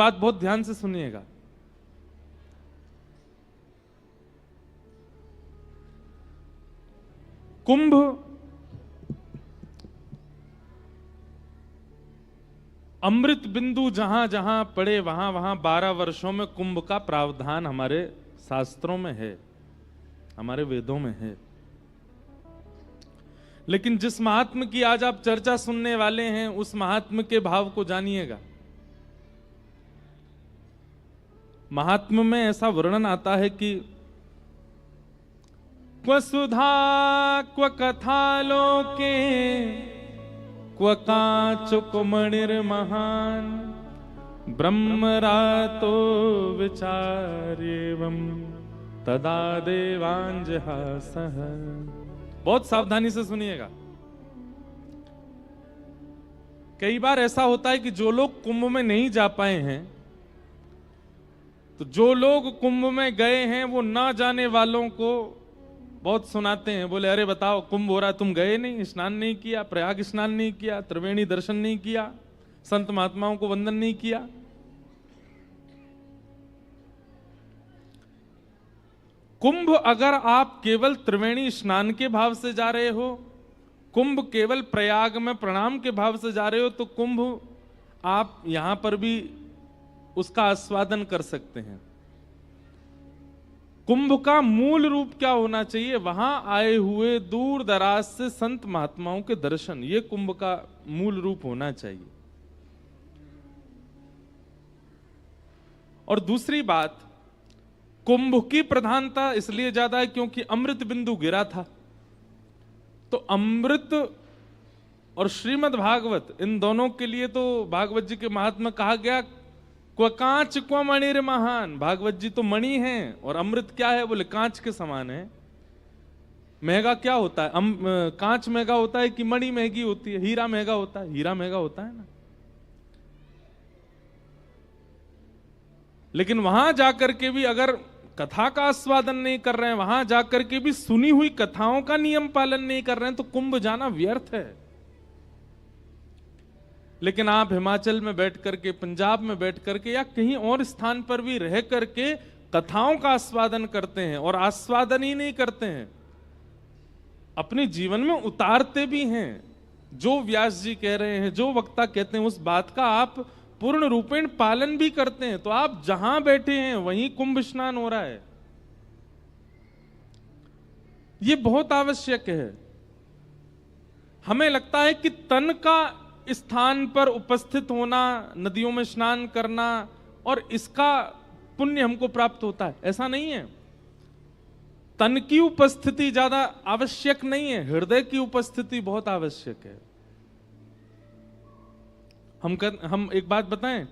बात बहुत ध्यान से सुनिएगा। कुंभ अमृत बिंदु जहां जहां पड़े वहां वहां 12 वर्षों में कुंभ का प्रावधान हमारे शास्त्रों में है, हमारे वेदों में है। लेकिन जिस महात्म की आज आप चर्चा सुनने वाले हैं उस महात्म के भाव को जानिएगा। महात्म में ऐसा वर्णन आता है कि क्व सुधा क्व कथालोके क्व काचुक मणिर्महान ब्रह्मरातो विचार्येवं तदा देवांजहासः। बहुत सावधानी से सुनिएगा। कई बार ऐसा होता है कि जो लोग कुंभ में नहीं जा पाए हैं, तो जो लोग कुंभ में गए हैं वो ना जाने वालों को बहुत सुनाते हैं। बोले अरे बताओ कुंभ हो रहा, तुम गए नहीं, स्नान नहीं किया, प्रयाग स्नान नहीं किया, त्रिवेणी दर्शन नहीं किया, संत महात्माओं को वंदन नहीं किया। कुंभ अगर आप केवल त्रिवेणी स्नान के भाव से जा रहे हो, कुंभ केवल प्रयाग में प्रणाम के भाव से जा रहे हो, तो कुंभ आप यहां पर भी उसका आस्वादन कर सकते हैं। कुंभ का मूल रूप क्या होना चाहिए? वहां आए हुए दूर दराज से संत महात्माओं के दर्शन, ये कुंभ का मूल रूप होना चाहिए। और दूसरी बात, कुंभ की प्रधानता इसलिए ज्यादा है क्योंकि अमृत बिंदु गिरा था। तो अमृत और श्रीमद् भागवत, इन दोनों के लिए तो भागवत जी के महात्मा कहा गया क्व कांच क्व मणिर महान। भागवत जी तो मणि हैं और अमृत क्या है? बोले कांच के समान है। महंगा क्या होता है? कांच महंगा होता है कि मणि महंगी होती है? हीरा महंगा होता है, हीरा महंगा होता है ना। लेकिन वहां जाकर के भी अगर कथा का आस्वादन नहीं कर रहे हैं, वहां जाकर के भी सुनी हुई कथाओं का नियम पालन नहीं कर रहे हैं, तो कुंभ जाना व्यर्थ है। लेकिन आप हिमाचल में बैठ करके, पंजाब में बैठ करके या कहीं और स्थान पर भी रह करके कथाओं का आस्वादन करते हैं, और आस्वादन ही नहीं करते हैं, अपने जीवन में उतारते भी हैं। जो व्यास जी कह रहे हैं, जो वक्ता कहते हैं, उस बात का आप पूर्ण रूपेण पालन भी करते हैं, तो आप जहां बैठे हैं वहीं कुंभ स्नान हो रहा है। यह बहुत आवश्यक है। हमें लगता है कि तन का स्थान पर उपस्थित होना, नदियों में स्नान करना, और इसका पुण्य हमको प्राप्त होता है, ऐसा नहीं है। तन की उपस्थिति ज्यादा आवश्यक नहीं है, हृदय की उपस्थिति बहुत आवश्यक है। हम एक बात बताएं,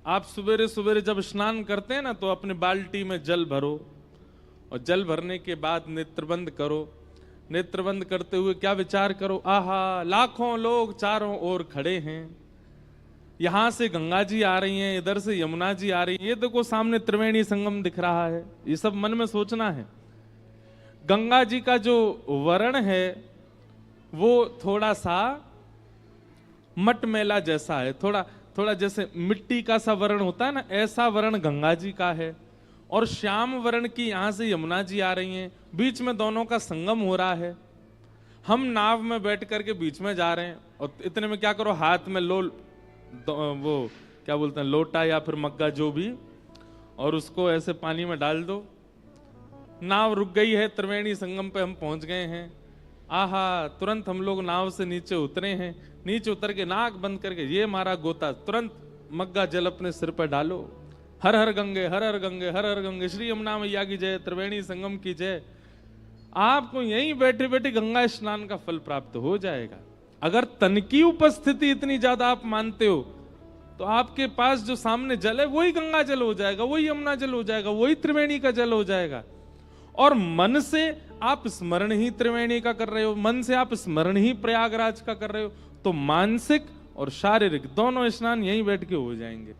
आप सवेरे सवेरे जब स्नान करते हैं ना, तो अपने बाल्टी में जल भरो, और जल भरने के बाद नेत्रबंद करो। नेत्रबंद करते हुए क्या विचार करो? आहा, लाखों लोग चारों ओर खड़े हैं, यहां से गंगा जी आ रही हैं, इधर से यमुना जी आ रही हैं, ये देखो सामने त्रिवेणी संगम दिख रहा है। ये सब मन में सोचना है। गंगा जी का जो वर्ण है वो थोड़ा सा मटमैला जैसा है, थोड़ा थोड़ा जैसे मिट्टी का सा वर्ण होता है ना, ऐसा वर्ण गंगा जी का है। और श्याम वर्ण की यहां से यमुना जी आ रही हैं, बीच में दोनों का संगम हो रहा है। हम नाव में बैठ करके बीच में जा रहे हैं, और इतने में क्या करो, हाथ में वो क्या बोलते हैं, लोटा या फिर मग्गा जो भी, और उसको ऐसे पानी में डाल दो। नाव रुक गई है, त्रिवेणी संगम पे हम पहुंच गए हैं। आहा, तुरंत हम लोग नाव से नीचे उतरे हैं। नीचे उतर के नाक बंद करके ये मारा गोता, तुरंत मग्गा जल अपने सिर पर डालो। हर हर गंगे, हर हर गंगे, हर हर गंगे, श्री यमुना मैया की जय, त्रिवेणी संगम की जय। आपको यहीं बैठे बैठे गंगा स्नान का फल प्राप्त हो जाएगा। अगर तन की उपस्थिति इतनी ज्यादा आप मानते हो, तो आपके पास जो सामने जल है वही गंगा जल हो जाएगा, वही यमुना जल हो जाएगा, वही त्रिवेणी का जल हो जाएगा। और मन से आप स्मरण ही त्रिवेणी का कर रहे हो, मन से आप स्मरण ही प्रयागराज का कर रहे हो, तो मानसिक और शारीरिक दोनों स्नान यहीं बैठ के हो जाएंगे।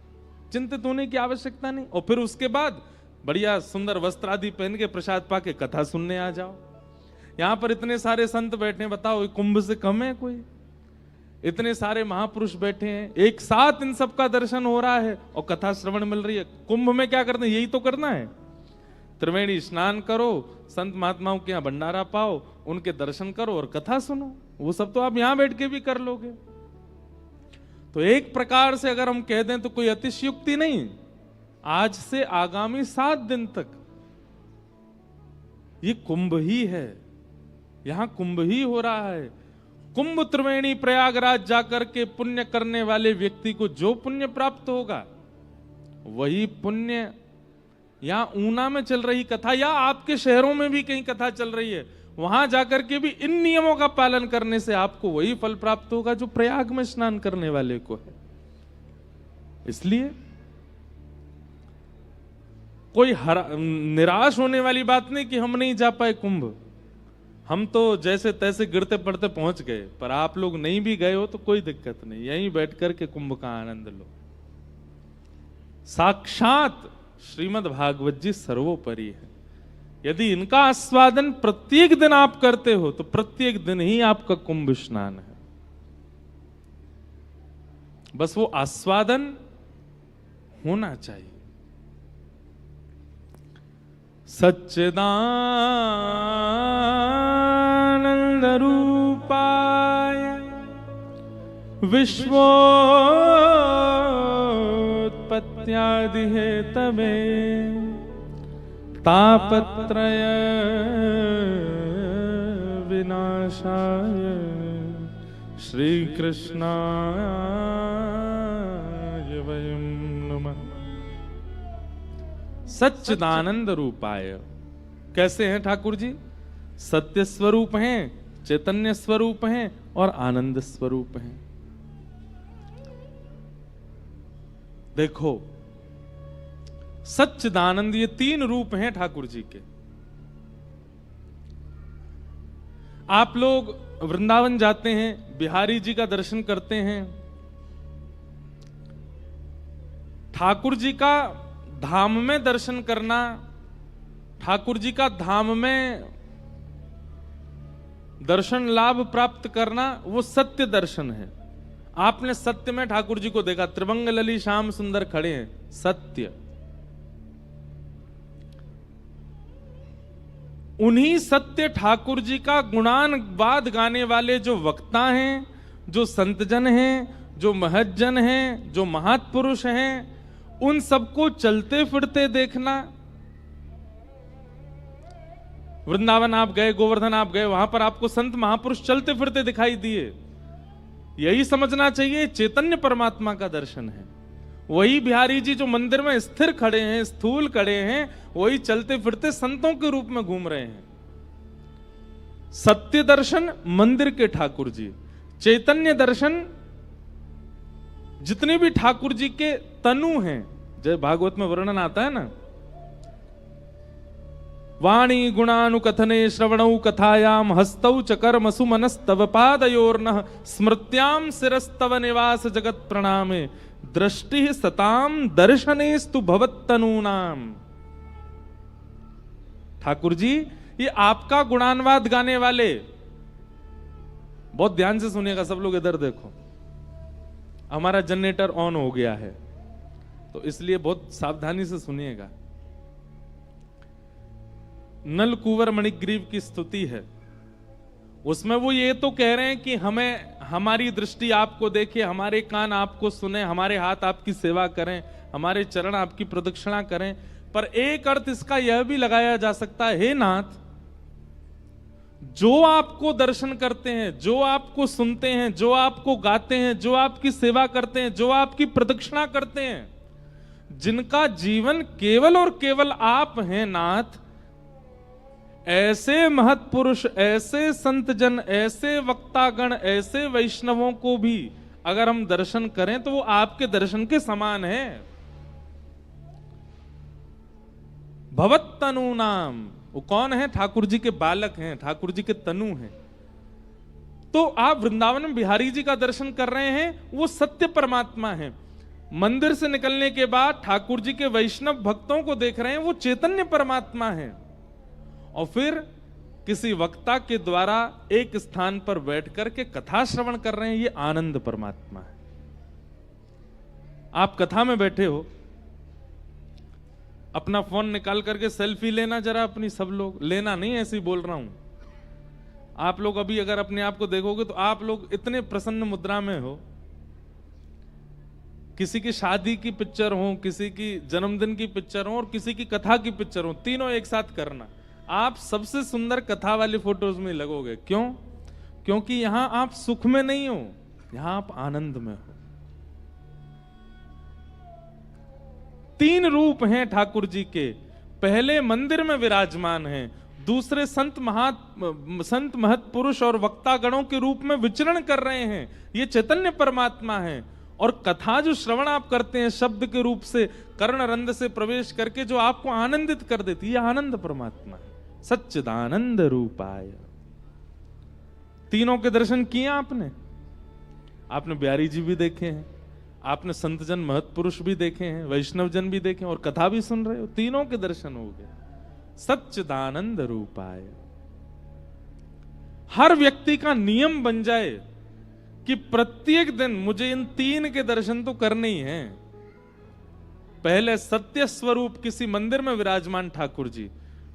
चिंतित होने की आवश्यकता नहीं। और फिर उसके बाद बढ़िया सुंदर वस्त्र आदि पहन के प्रसाद पाके कथा सुनने आ जाओ। यहां पर इतने सारे संत बैठे, बताओ कुंभ से कम है कोई? इतने सारे महापुरुष बैठे हैं, एक साथ इन सबका दर्शन हो रहा है और कथा श्रवण मिल रही है। कुंभ में क्या करना है? यही तो करना है। त्रिवेणी स्नान करो, संत महात्माओं के यहाँ भंडारा पाओ, उनके दर्शन करो और कथा सुनो। वो सब तो आप यहां बैठ के भी कर लोगे। तो एक प्रकार से अगर हम कह दें तो कोई अतिशयोक्ति नहीं। आज से आगामी 7 दिन तक ये कुंभ ही है, यहां कुंभ ही हो रहा है। कुंभ त्रिवेणी प्रयागराज जाकर के पुण्य करने वाले व्यक्ति को जो पुण्य प्राप्त होगा, वही पुण्य यहां ऊना में चल रही कथा या आपके शहरों में भी कहीं कथा चल रही है, वहां जाकर के भी इन नियमों का पालन करने से आपको वही फल प्राप्त होगा जो प्रयाग में स्नान करने वाले को है। इसलिए कोई निराश होने वाली बात नहीं कि हम नहीं जा पाए कुंभ। हम तो जैसे तैसे गिरते पड़ते पहुंच गए, पर आप लोग नहीं भी गए हो तो कोई दिक्कत नहीं, यहीं बैठ करके कुंभ का आनंद लो। साक्षात श्रीमद् भागवत जी सर्वोपरि है। यदि इनका आस्वादन प्रत्येक दिन आप करते हो तो प्रत्येक दिन ही आपका कुंभ स्नान है। बस वो आस्वादन होना चाहिए। सच्चिदानंद रूपाय विश्वोत्पत्त्यादि हेतवे तापत्रय विनाशाय श्री कृष्णाय वयं नमः। सच्चिदानंद रूपाय कैसे हैं ठाकुर जी? सत्य स्वरूप हैं, चैतन्य स्वरूप हैं और आनंद स्वरूप हैं। देखो, सच्चिदानंद, ये 3 रूप हैं ठाकुर जी के। आप लोग वृंदावन जाते हैं, बिहारी जी का दर्शन करते हैं, ठाकुर जी का धाम में दर्शन करना, ठाकुर जी का धाम में दर्शन लाभ प्राप्त करना, वो सत्य दर्शन है। आपने सत्य में ठाकुर जी को देखा, त्रिभंग लली श्याम सुंदर खड़े हैं, सत्य। उन्हीं सत्य ठाकुर जी का गुणानवाद गाने वाले जो वक्ता हैं, जो संतजन हैं, जो महज्जन हैं, जो महात्पुरुष हैं, उन सबको चलते फिरते देखना। वृंदावन आप गए, गोवर्धन आप गए, वहां पर आपको संत महापुरुष चलते फिरते दिखाई दिए। यही समझना चाहिए चैतन्य परमात्मा का दर्शन है। वही बिहारी जी जो मंदिर में स्थिर खड़े हैं, स्थूल खड़े हैं, वही चलते फिरते संतों के रूप में घूम रहे हैं। सत्य दर्शन मंदिर के ठाकुर जी, चैतन्य दर्शन जितने भी ठाकुर जी के तनु हैं, जय भागवत में वर्णन आता है ना, वाणी गुणानुकथने श्रवणौ कथायाम हस्तौ च कर्मसु मनस्तव पादयोर्नः स्मृत्याम शिरस्तव निवास जगत प्रणामे दृष्टि सताम दर्शनेस्तु भवत्तनूनाम। ठाकुर जी, ये आपका गुणानवाद गाने वाले, बहुत ध्यान से सुनिएगा सब लोग, इधर देखो। हमारा जनरेटर ऑन हो गया है तो इसलिए बहुत सावधानी से सुनिएगा। नल कुंवर मणिग्रीव की स्तुति है, उसमें वो ये तो कह रहे हैं कि हमें, हमारी दृष्टि आपको देखे, हमारे कान आपको सुने, हमारे हाथ आपकी सेवा करें, हमारे चरण आपकी प्रदक्षिणा करें। पर एक अर्थ इसका यह भी लगाया जा सकता है, हे नाथ, जो आपको दर्शन करते हैं, जो आपको सुनते हैं, जो आपको गाते हैं, जो आपकी सेवा करते हैं, जो आपकी प्रदक्षिणा करते हैं, जिनका जीवन केवल और केवल आप हैं नाथ, ऐसे महत्पुरुष, ऐसे संतजन, ऐसे वक्तागण, ऐसे वैष्णवों को भी अगर हम दर्शन करें तो वो आपके दर्शन के समान है। भवत्तनु नाम, वो कौन है? ठाकुर जी के बालक हैं, ठाकुर जी के तनु हैं। तो आप वृंदावन में बिहारी जी का दर्शन कर रहे हैं, वो सत्य परमात्मा है। मंदिर से निकलने के बाद ठाकुर जी के वैष्णव भक्तों को देख रहे हैं, वो चैतन्य परमात्मा है। और फिर किसी वक्ता के द्वारा एक स्थान पर बैठ करके कथा श्रवण कर रहे हैं, ये आनंद परमात्मा है। आप कथा में बैठे हो, अपना फोन निकाल करके सेल्फी लेना जरा अपनी, सब लोग लेना नहीं, ऐसे ही बोल रहा हूं। आप लोग अभी अगर अपने आप को देखोगे तो आप लोग इतने प्रसन्न मुद्रा में हो, किसी की शादी की पिक्चर हो, किसी की जन्मदिन की पिक्चर हो और किसी की कथा की पिक्चर हो, तीनों एक साथ करना, आप सबसे सुंदर कथा वाली फोटोज में लगोगे। क्यों? क्योंकि यहां आप सुख में नहीं हो, यहां आप आनंद में हो। तीन रूप हैं ठाकुर जी के, पहले मंदिर में विराजमान हैं, दूसरे संत महत पुरुष और वक्ता गणों के रूप में विचरण कर रहे हैं, ये चैतन्य परमात्मा है। और कथा जो श्रवण आप करते हैं शब्द के रूप से, कर्ण रंध्र से प्रवेश करके जो आपको आनंदित कर देती है, आनंद परमात्मा है, सच्चिदानंद रूपाय। तीनों के दर्शन किए आपने। आपने बिहारी जी भी देखे हैं, आपने संत जन महत पुरुष भी देखे हैं, वैष्णव जन भी देखे हैं, और कथा भी सुन रहे हो, तीनों के दर्शन हो गए। सच्चिदानंद रूपाय। हर व्यक्ति का नियम बन जाए कि प्रत्येक दिन मुझे इन तीन के दर्शन तो करने ही हैं। पहले सत्य स्वरूप किसी मंदिर में विराजमान ठाकुर जी,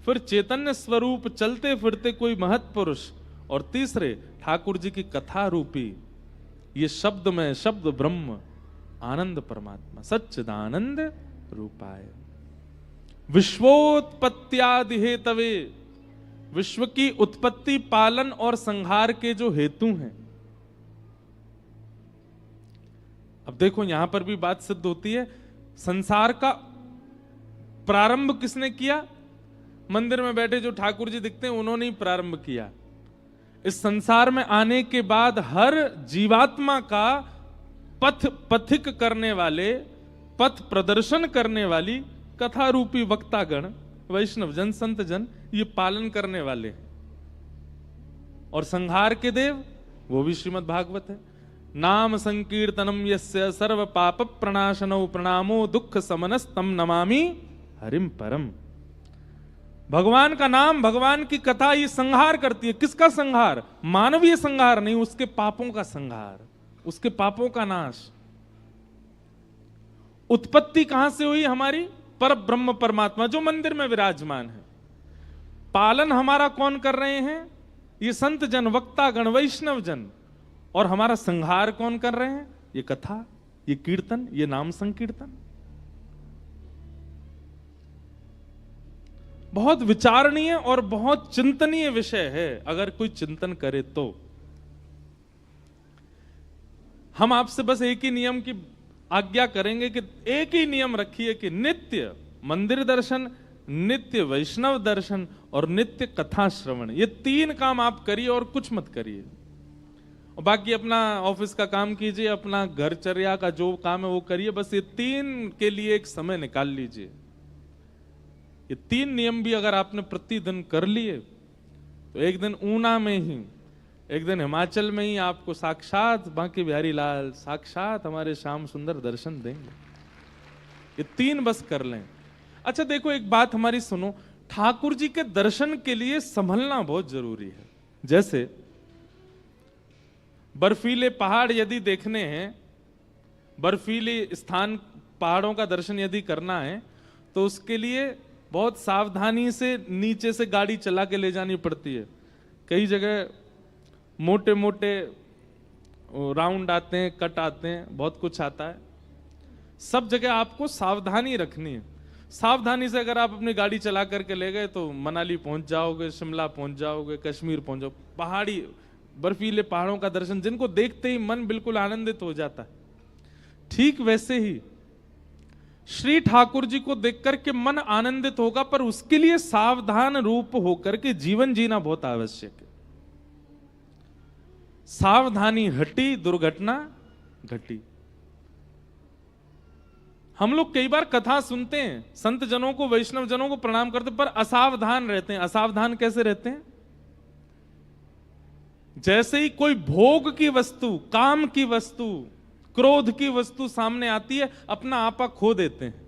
फिर चैतन्य स्वरूप चलते फिरते कोई महत पुरुष, और तीसरे ठाकुर जी की कथा रूपी ये शब्द में शब्द ब्रह्म आनंद परमात्मा, सच्चिदानंद रूपाय। विश्वोत्पत्त्यादि हेतवे, विश्व की उत्पत्ति, पालन और संहार के जो हेतु हैं। अब देखो यहां पर भी बात सिद्ध होती है, संसार का प्रारंभ किसने किया? मंदिर में बैठे जो ठाकुर जी दिखते हैं उन्होंने ही प्रारंभ किया। इस संसार में आने के बाद हर जीवात्मा का पथिक करने वाले, पथ प्रदर्शन करने वाली कथा रूपी वक्तागण, वैष्णव जन, संत जन, ये पालन करने वाले हैं। और संहार के देव वो भी श्रीमद् भागवत है। नाम संकीर्तनम यस्य सर्व पाप प्रणाशनो प्रणामो दुख समनस्तम नमामि हरिम परम। भगवान का नाम, भगवान की कथा ये संहार करती है। किसका संहार? मानवीय संहार नहीं, उसके पापों का संहार, उसके पापों का नाश। उत्पत्ति कहां से हुई हमारी? पर ब्रह्म परमात्मा जो मंदिर में विराजमान है। पालन हमारा कौन कर रहे हैं? ये संत जन, वक्ता गण, वैष्णव जन। और हमारा संहार कौन कर रहे हैं? ये कथा, ये कीर्तन, ये नाम संकीर्तन। बहुत विचारणीय और बहुत चिंतनीय विषय है, अगर कोई चिंतन करे तो। हम आपसे बस एक ही नियम की आज्ञा करेंगे कि एक ही नियम रखिए कि नित्य मंदिर दर्शन, नित्य वैष्णव दर्शन और नित्य कथा श्रवण, ये तीन काम आप करिए और कुछ मत करिए। और बाकी अपना ऑफिस का काम कीजिए, अपना घरचर्या का जो काम है वो करिए, बस ये तीन के लिए एक समय निकाल लीजिए। ये तीन नियम भी अगर आपने प्रतिदिन कर लिए तो एक दिन ऊना में ही, एक दिन हिमाचल में ही आपको साक्षात बांके बिहारी लाल, साक्षात हमारे श्याम सुंदर दर्शन देंगे। ये तीन बस कर लें। अच्छा देखो, एक बात हमारी सुनो, ठाकुर जी के दर्शन के लिए संभलना बहुत जरूरी है। जैसे बर्फीले पहाड़ यदि देखने हैं, बर्फीले स्थान, पहाड़ों का दर्शन यदि करना है तो उसके लिए बहुत सावधानी से नीचे से गाड़ी चला के ले जानी पड़ती है। कई जगह मोटे मोटे राउंड आते हैं, कट आते हैं, बहुत कुछ आता है। सब जगह आपको सावधानी रखनी है। सावधानी से अगर आप अपनी गाड़ी चला करके ले गए तो मनाली पहुंच जाओगे, शिमला पहुंच जाओगे, कश्मीर पहुंच जाओगे। पहाड़ी बर्फीले पहाड़ों का दर्शन जिनको देखते ही मन बिल्कुल आनंदित हो जाता है, ठीक वैसे ही श्री ठाकुर जी को देखकर के मन आनंदित होगा, पर उसके लिए सावधान रूप होकर के जीवन जीना बहुत आवश्यक है। सावधानी हटी, दुर्घटना घटी। हम लोग कई बार कथा सुनते हैं, संत जनों को, वैष्णव जनों को प्रणाम करते, पर असावधान रहते हैं। असावधान कैसे रहते हैं? जैसे ही कोई भोग की वस्तु, काम की वस्तु, क्रोध की वस्तु सामने आती है, अपना आपा खो देते हैं।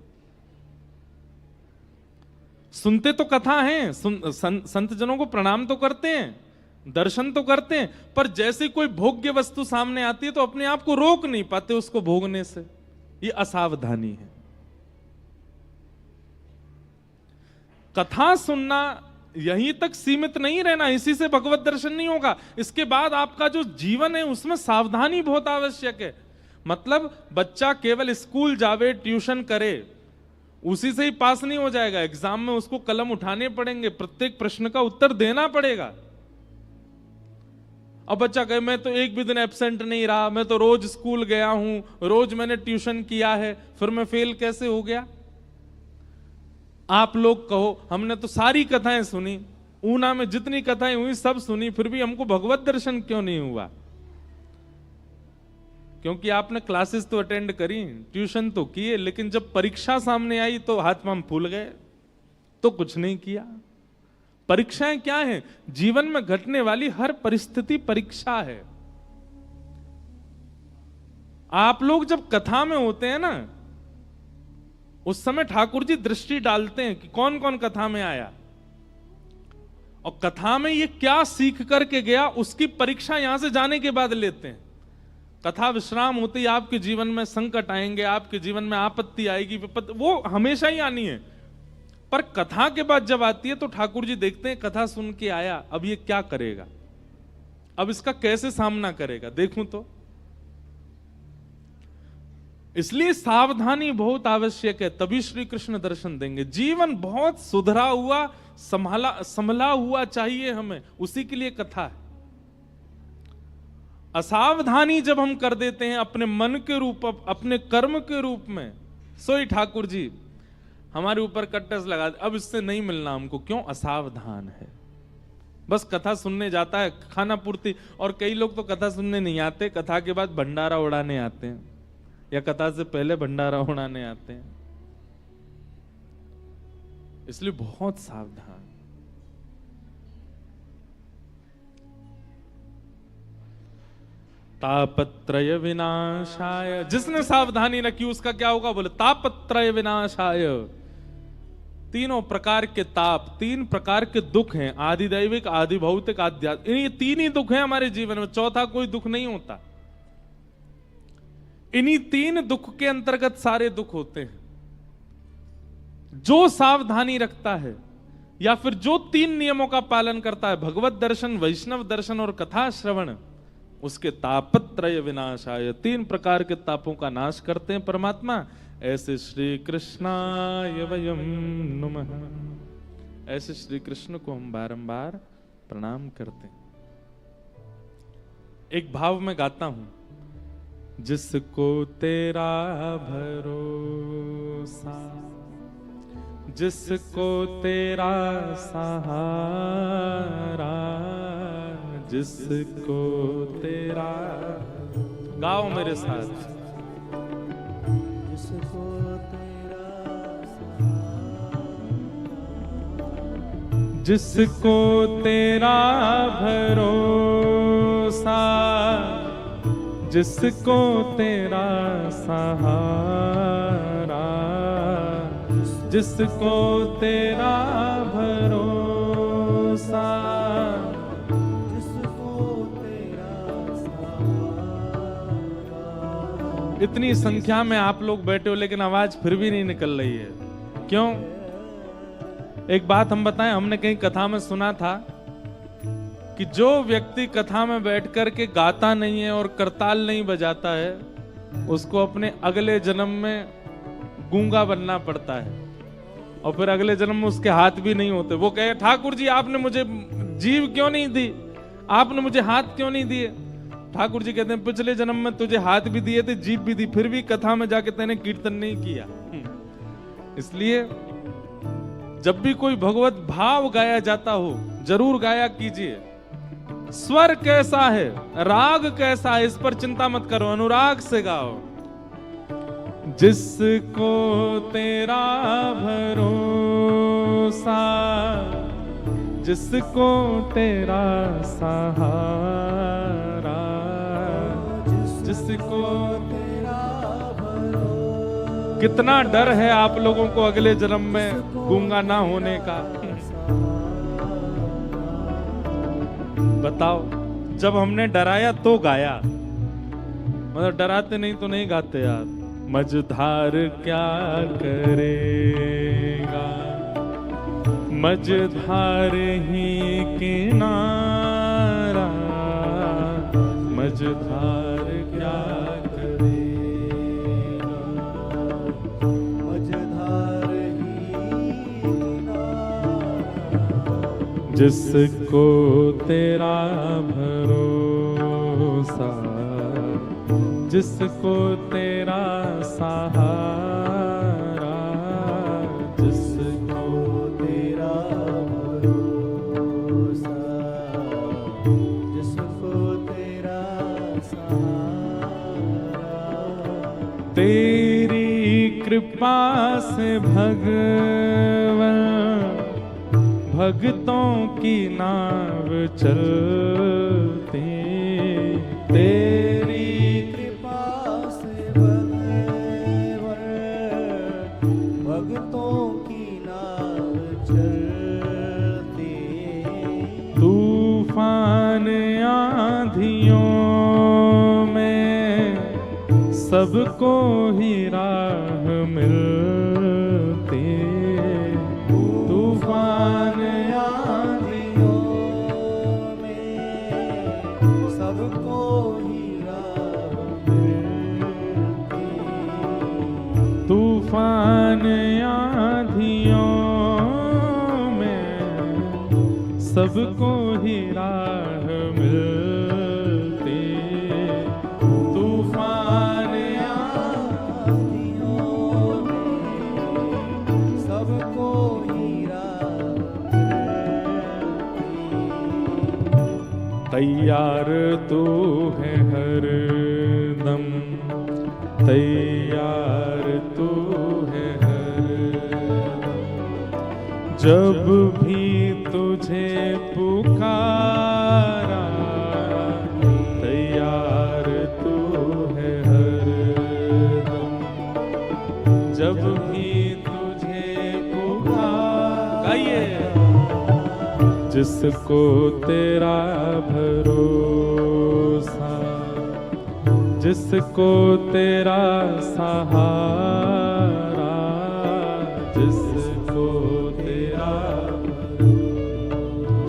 सुनते तो कथा हैं, संत जनों को प्रणाम तो करते हैं, दर्शन तो करते हैं, पर जैसे कोई भोग्य वस्तु सामने आती है तो अपने आप को रोक नहीं पाते उसको भोगने से। ये असावधानी है। कथा सुनना यहीं तक सीमित नहीं रहना, इसी से भगवत दर्शन नहीं होगा। इसके बाद आपका जो जीवन है उसमें सावधानी बहुत आवश्यक है। मतलब बच्चा केवल स्कूल जावे, ट्यूशन करे, उसी से ही पास नहीं हो जाएगा। एग्जाम में उसको कलम उठाने पड़ेंगे, प्रत्येक प्रश्न का उत्तर देना पड़ेगा। अब बच्चा कहे मैं तो एक भी दिन एब्सेंट नहीं रहा, मैं तो रोज स्कूल गया हूं, रोज मैंने ट्यूशन किया है, फिर मैं फेल कैसे हो गया? आप लोग कहो हमने तो सारी कथाएं सुनी, ऊना में जितनी कथाएं हुई सब सुनी, फिर भी हमको भगवत दर्शन क्यों नहीं हुआ? क्योंकि आपने क्लासेस तो अटेंड करी, ट्यूशन तो किए, लेकिन जब परीक्षा सामने आई तो हाथ पांव फूल गए, तो कुछ नहीं किया। परीक्षाएं क्या है? जीवन में घटने वाली हर परिस्थिति परीक्षा है। आप लोग जब कथा में होते हैं ना, उस समय ठाकुर जी दृष्टि डालते हैं कि कौन कौन कथा में आया और कथा में ये क्या सीख करके गया, उसकी परीक्षा यहां से जाने के बाद लेते हैं। कथा विश्राम होती है, आपके जीवन में संकट आएंगे, आपके जीवन में आपत्ति आएगी, वो हमेशा ही आनी है, पर कथा के बाद जब आती है तो ठाकुर जी देखते हैं कथा सुन के आया, अब ये क्या करेगा, अब इसका कैसे सामना करेगा, देखूं तो। इसलिए सावधानी बहुत आवश्यक है, तभी श्री कृष्ण दर्शन देंगे। जीवन बहुत सुधरा हुआ, संभला हुआ चाहिए हमें, उसी के लिए कथा है। असावधानी जब हम कर देते हैं अपने मन के रूप, अपने कर्म के रूप में, सोई ठाकुर जी हमारे ऊपर कट्टस लगा, अब इससे नहीं मिलना हमको, क्यों? असावधान है। बस कथा सुनने जाता है, खाना पूर्ति। और कई लोग तो कथा सुनने नहीं आते, कथा के बाद भंडारा उड़ाने आते हैं, या कथा से पहले भंडारा उड़ाने आते हैं। इसलिए बहुत सावधान। तापत्रय विनाशाय, जिसने सावधानी रखी उसका क्या होगा? बोले तापत्रय विनाशाय। तीनों प्रकार के ताप, तीन प्रकार के दुख हैं, आदि दैविक, आदि भौतिक, आध्यात्मिक। ये तीन ही दुख हैं हमारे जीवन में, चौथा कोई दुख नहीं होता। इन्हीं तीन दुख के अंतर्गत सारे दुख होते हैं। जो सावधानी रखता है या फिर जो तीन नियमों का पालन करता है, भगवत दर्शन, वैष्णव दर्शन और कथा श्रवण, उसके तापत्रय विनाशाय, तीन प्रकार के तापों का नाश करते हैं परमात्मा। ऐसे श्री कृष्णाय वयम नुमः, ऐसे श्री कृष्ण को हम बारंबार प्रणाम करते हैं। एक भाव में गाता हूं, जिसको तेरा भरोसा, जिसको तेरा सहारा, जिसको तेरा, गाओ मेरे साथ, जिसको तेरा सहारा, जिसको तेरा भरोसा, जिसको तेरा सहारा, जिसको तेरा भरोसा, इतनी संख्या में आप लोग बैठे हो लेकिन आवाज फिर भी नहीं निकल रही है, क्यों? एक बात हम बताएं, हमने कहीं कथा में सुना था कि जो व्यक्ति कथा में बैठ कर के गाता नहीं है और करताल नहीं बजाता है, उसको अपने अगले जन्म में गूंगा बनना पड़ता है, और फिर अगले जन्म में उसके हाथ भी नहीं होते। वो कहे ठाकुर जी आपने मुझे जीव क्यों नहीं दी, आपने मुझे हाथ क्यों नहीं दिए? ठाकुर जी कहते हैं पिछले जन्म में तुझे हाथ भी दिए थे, जीभ भी दी, फिर भी कथा में जाके तूने कीर्तन नहीं किया। इसलिए जब भी कोई भगवत भाव गाया जाता हो, जरूर गाया कीजिए। स्वर कैसा है, राग कैसा है, इस पर चिंता मत करो, अनुराग से गाओ। जिसको तेरा भरोसा, जिसको तेरा सहारा, जिसको तेरा भरोसा, कितना डर है आप लोगों को अगले जन्म में गूंगा ना होने का। बताओ, जब हमने डराया तो गाया, मतलब डराते नहीं तो नहीं गाते यार। मझधार क्या करेगा, मझधार ही किनारा, मझधार क्या करेगा, मझधार ही किनारा। जिसको तेरा भरोसा, जिसको तेरा सहारा, जिसको तेरा भरोसा, जिसको तेरा सहारा। तेरी कृपा से भगवन भक्तों की नाव चलती, तेरी भक्तों की नाव चलती। तूफान आंधियों में सबको ही राह मिलती, तूफान आंधियों में सबको ही राह मिलती। तूफान आंधियों में सबको ही राह मिलती, तूफान आंधियों में सबको ही राह मिलती। तैयार तू है हर दम, तैयार तू है हर दम, जब भी तुझे पुकारा, तैयार तू है हर दम, जब भी तुझे पुकारा। गाइए। जिसको तेरा भरोसा, जिसको तेरा सहारा, जिसको तेरा।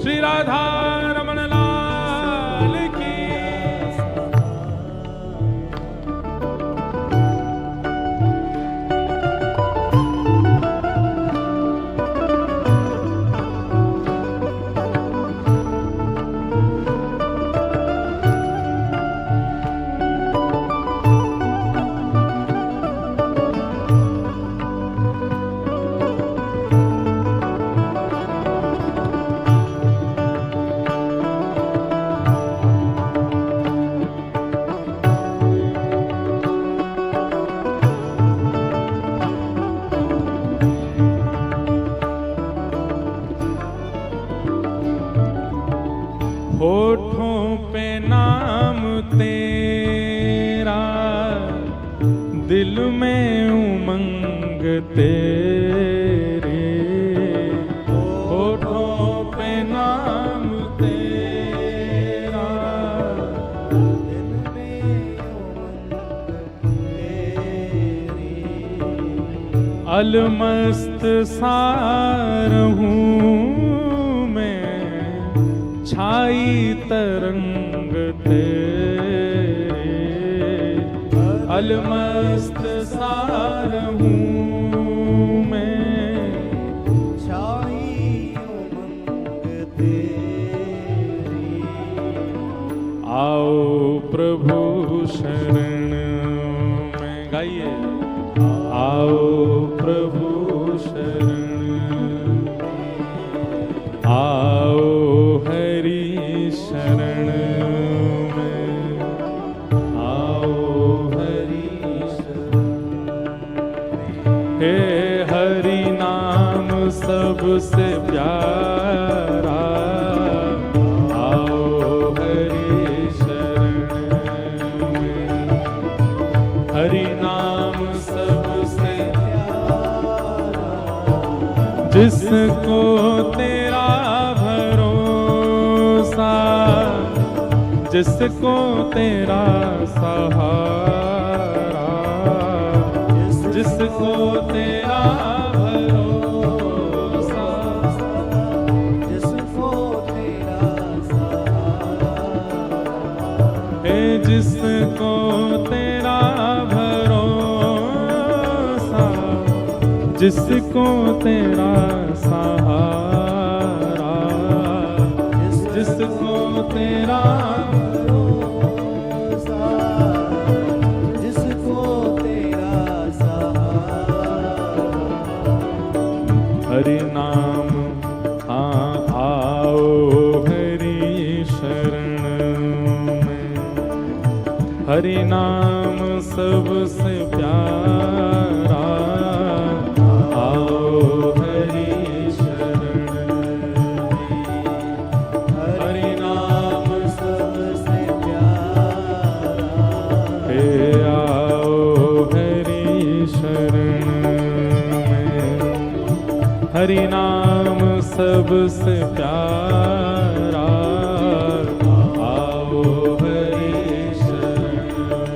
श्री राधा रमन लाल की। होठों पे नाम तेरा, दिल में उमंग तेरे। होठों पे नाम तेरा, दिल में उमंग तेरी। अलमस्त सार हूँ मैं, छाई तरंग तेरे। अलमस्त सार हूँ मैं, छाई उमंग तेरी। आओ प्रभु शरण में, गाइए। आओ प्रभु शरण, आओ हरि शरण में, आओ हरि शरण। हे हरि नाम सबसे प्यारा, आओ हरि शरण में। हरि नाम सबसे जिसको तेरा भरोसा, जिसको तेरा सहारा, जिसको तेरा भरोसा, जिसको तेरा सहारा, जिसको तेरा भरोसा, जिसको तेरा सहारा, जिसको तेरा भरोसा, जिसको तेरा सहारा। हरि नाम हाँ आओ हरि शरण में, हरि नाम सबसे प्यारा, आओ हरि शरण में, हरि नाम सबसे प्यारा, हे आओ हरि शरण में, हरि नाम सबसे प्यारा, आओ हरि शरण में,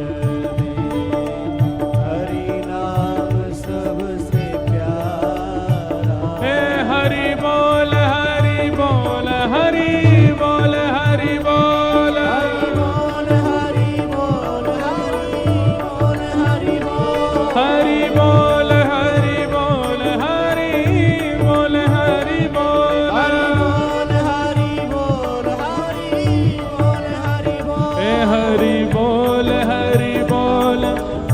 हरि नाम सबसे प्यारा। हे हरि बोल हरि बोल हरि बोल हरि बोल, हरि बोल हरि बोल हरि बोल हरि बोल, हरि बोल हरि बोल हरि बोल हरि बोल, हरि बोल हरि बोल हरि बोल, हे हरि बोल हरि बोल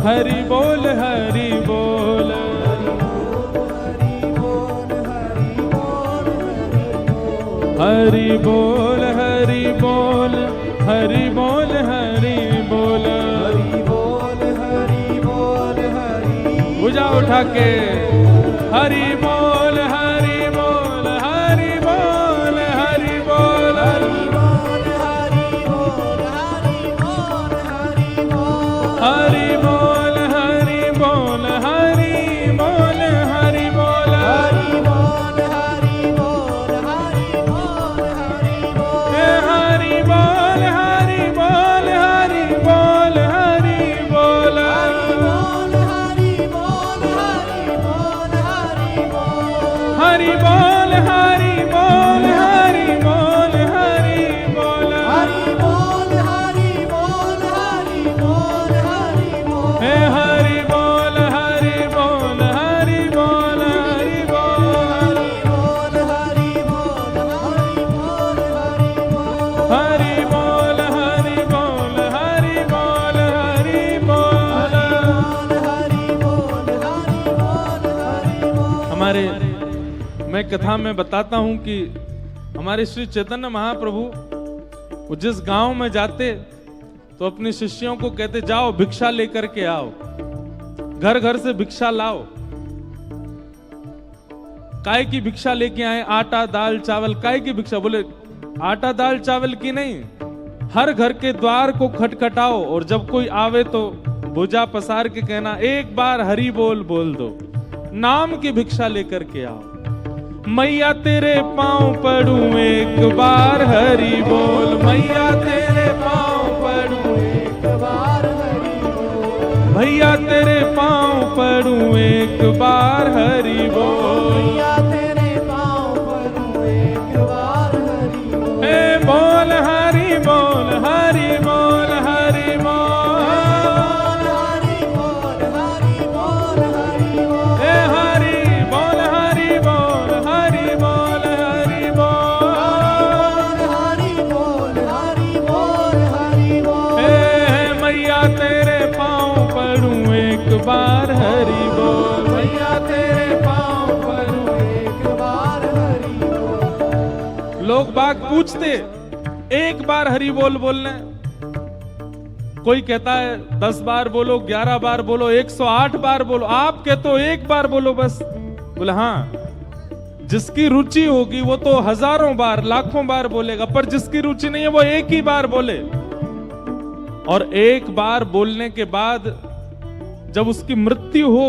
हरि बोल हरि बोल, हरि बोल हरि बोल हरि बोल, हरि बोल हरि बोल हरि बोल, हरि बोल हरि बोल हरि, भुजा उठा के हरि बोल हरि बोल हरि बोल हरि बोल, हरि बोल हरि बोल हरि बोल हरि बोल, हरि बोल हरि बोल हरि बोल हरि बोल, हरि बोल हरि बोल हरि बोल हरि बोल, हे हरि बोल हरि बोल हरि बोल हरि बोल, हरि बोल हरि बोल हरि बोल हरि बोल, हरि बोल हरि बोल हरि बोल हरि बोल, हरि बोल हरि बोल हरि बोल हरि बोल, हे हरि बोल हरि बोल हरि बोल हरि बोल, हरि बोल हरि बोल हरि बोल हरि बोल, हरि बोल हरि बोल हरि बोल हरि बोल, हरि बोल हरि बोल हरि बोल। हमारे मैं कथा में बताता हूं कि हमारे श्री चैतन्य महाप्रभु वो जिस गांव में जाते तो अपने शिष्यों को कहते जाओ भिक्षा लेकर के आओ, घर घर से भिक्षा लाओ। काय की भिक्षा लेके आए? आटा दाल चावल। काय की भिक्षा? बोले आटा दाल चावल की नहीं, हर घर के द्वार को खटखटाओ और जब कोई आवे तो भुजा पसार के कहना एक बार हरि बोल बोल दो, नाम की भिक्षा लेकर के आओ। मैया तेरे पांव पड़ूं एक बार हरि बोल, मैया तेरे पांव पड़ूं एक बार हरि बोल, भैया तेरे पांव पड़ूं एक बार हरि बोल, मैया तेरे पाँव पड़ूं एक बार हरि बोल, हे बोल हरि बोल हरि बोल हरि बोल, हरि बोल हरि बोल हरि बोल, हे हरि बोल हरि बोल हरि बोल हरि बोल, हरि बोल हरि बोल हरि बोल, हे मैया तेरे पांव पड़ूं एक बार हरि बोल, मैया तेरे पांव पड़ूं एक बार हरि बोल। लोग बाग पूछते एक बार हरि बोल बोलने, कोई कहता है 10 बार बोलो, 11 बार बोलो, 108 बार बोलो, आप कहते हो एक बार बोलो बस। बोले हाँ, जिसकी रुचि होगी वो तो हजारों बार लाखों बार बोलेगा, पर जिसकी रुचि नहीं है वो एक ही बार बोले। और एक बार बोलने के बाद जब उसकी मृत्यु हो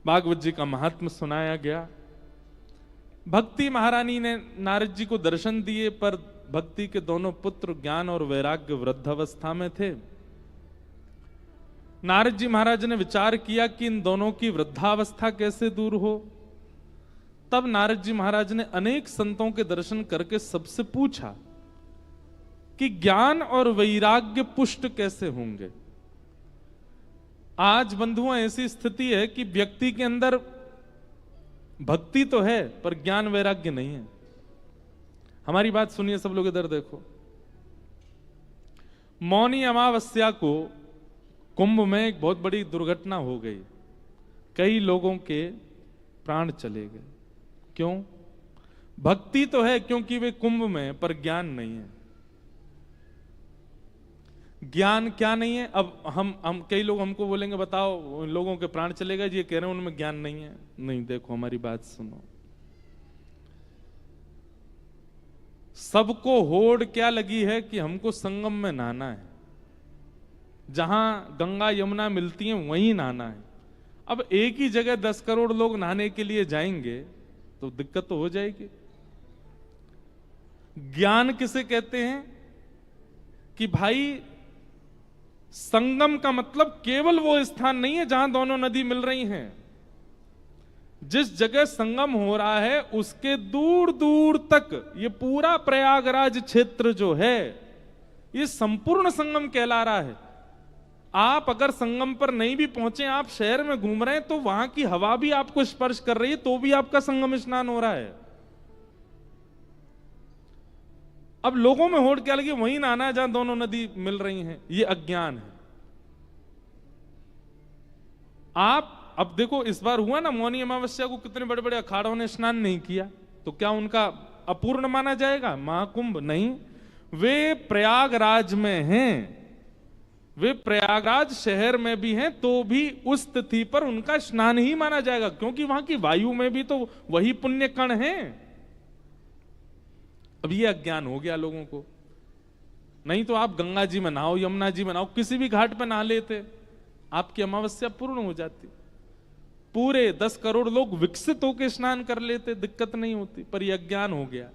भागवत जी का महात्म सुनाया गया। भक्ति महारानी ने नारद जी को दर्शन दिए, पर भक्ति के दोनों पुत्र ज्ञान और वैराग्य वृद्धावस्था में थे। नारद जी महाराज ने विचार किया कि इन दोनों की वृद्धावस्था कैसे दूर हो। तब नारद जी महाराज ने अनेक संतों के दर्शन करके सबसे पूछा कि ज्ञान और वैराग्य पुष्ट कैसे होंगे। आज बंधुओं ऐसी स्थिति है कि व्यक्ति के अंदर भक्ति तो है पर ज्ञान वैराग्य नहीं है। हमारी बात सुनिए सब लोग, इधर देखो। मौनी अमावस्या को कुंभ में एक बहुत बड़ी दुर्घटना हो गई। कई लोगों के प्राण चले गए। क्यों? भक्ति तो है क्योंकि वे कुंभ में, पर ज्ञान नहीं है। ज्ञान क्या नहीं है? अब हम कई लोग हमको बोलेंगे बताओ लोगों के प्राण चले गए, ये कह रहे हैं उनमें ज्ञान नहीं है। नहीं, देखो हमारी बात सुनो। सबको होड़ क्या लगी है कि हमको संगम में नहाना है, जहां गंगा यमुना मिलती हैं वहीं नहाना है। अब एक ही जगह 10 करोड़ लोग नहाने के लिए जाएंगे तो दिक्कत तो हो जाएगी। ज्ञान किसे कहते हैं? कि भाई संगम का मतलब केवल वो स्थान नहीं है जहां दोनों नदी मिल रही हैं। जिस जगह संगम हो रहा है उसके दूर दूर तक ये पूरा प्रयागराज क्षेत्र जो है ये संपूर्ण संगम कहला रहा है। आप अगर संगम पर नहीं भी पहुंचे, आप शहर में घूम रहे हैं तो वहां की हवा भी आपको स्पर्श कर रही है, तो भी आपका संगम स्नान हो रहा है। अब लोगों में होड़ क्या लगी, वहीं नहाना है जहां दोनों नदी मिल रही हैं। ये अज्ञान है। आप अब देखो, इस बार हुआ ना मौनी अमावस्या को कितने बड़े बड़े अखाड़ों ने स्नान नहीं किया, तो क्या उनका अपूर्ण माना जाएगा? महाकुंभ नहीं, वे प्रयागराज में हैं, वे प्रयागराज शहर में भी हैं, तो भी उस तिथि पर उनका स्नान ही माना जाएगा, क्योंकि वहां की वायु में भी तो वही पुण्य कण हैं। अब ये अज्ञान हो गया लोगों को। नहीं तो आप गंगा जी में नहाओ, यमुना जी में नहाओ, किसी भी घाट पे नहा लेते, आपकी अमावस्या पूर्ण हो जाती। पूरे 10 करोड़ लोग विकसित होकर स्नान कर लेते, दिक्कत नहीं होती। पर यह अज्ञान हो गया।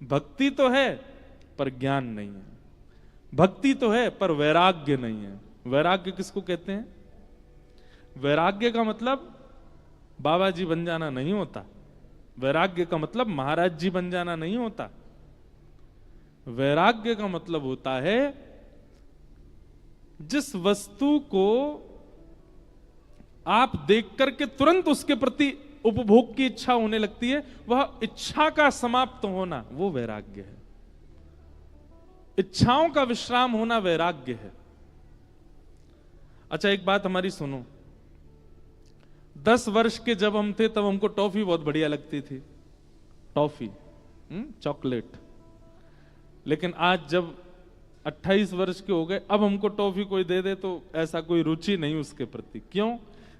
भक्ति तो है पर ज्ञान नहीं है। भक्ति तो है पर वैराग्य नहीं है। वैराग्य किसको कहते हैं? वैराग्य का मतलब बाबा जी बन जाना नहीं होता। वैराग्य का मतलब महाराज जी बन जाना नहीं होता। वैराग्य का मतलब होता है जिस वस्तु को आप देख करके तुरंत उसके प्रति उपभोग की इच्छा होने लगती है, वह इच्छा का समाप्त होना, वो वैराग्य है। इच्छाओं का विश्राम होना वैराग्य है। अच्छा, एक बात हमारी सुनो। 10 वर्ष के जब हम थे तब हमको टॉफी बहुत बढ़िया लगती थी, टॉफी, चॉकलेट। लेकिन आज जब 28 वर्ष के हो गए, अब हमको टॉफी कोई दे दे तो ऐसा कोई रुचि नहीं उसके प्रति। क्यों?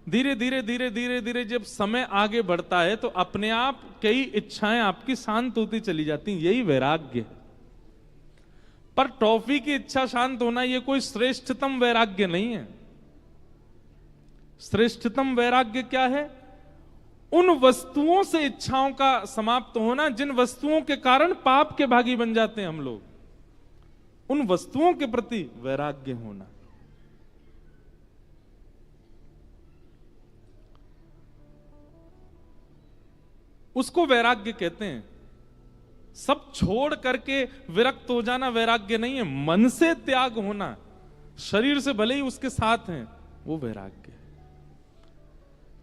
धीरे धीरे धीरे धीरे धीरे जब समय आगे बढ़ता है तो अपने आप कई इच्छाएं आपकी शांत होती चली जाती हैं। यही वैराग्य है। पर टॉफी की इच्छा शांत होना यह कोई श्रेष्ठतम वैराग्य नहीं है। श्रेष्ठतम वैराग्य क्या है? उन वस्तुओं से इच्छाओं का समाप्त होना जिन वस्तुओं के कारण पाप के भागी बन जाते हैं हम लोग। उन वस्तुओं के प्रति वैराग्य होना। उसको वैराग्य कहते हैं। सब छोड़ करके विरक्त हो जाना वैराग्य नहीं है। मन से त्याग होना, शरीर से भले ही उसके साथ हैं, वो वैराग्य है।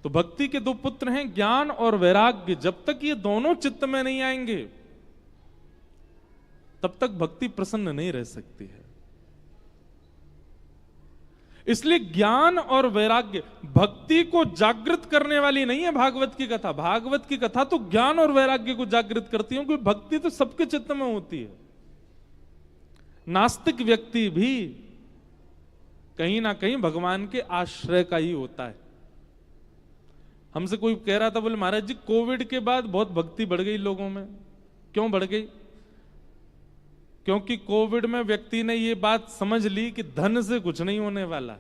तो भक्ति के 2 पुत्र हैं, ज्ञान और वैराग्य। जब तक ये दोनों चित्त में नहीं आएंगे तब तक भक्ति प्रसन्न नहीं रह सकती है। इसलिए ज्ञान और वैराग्य भक्ति को जागृत करने वाली नहीं है। भागवत की कथा, भागवत की कथा तो ज्ञान और वैराग्य को जागृत करती है, क्योंकि भक्ति तो सबके चित्त में होती है। नास्तिक व्यक्ति भी कहीं ना कहीं भगवान के आश्रय का ही होता है। हमसे कोई कह रहा था, बोले महाराज जी कोविड के बाद बहुत भक्ति बढ़ गई लोगों में। क्यों बढ़ गई? क्योंकि कोविड में व्यक्ति ने ये बात समझ ली कि धन से कुछ नहीं होने वाला।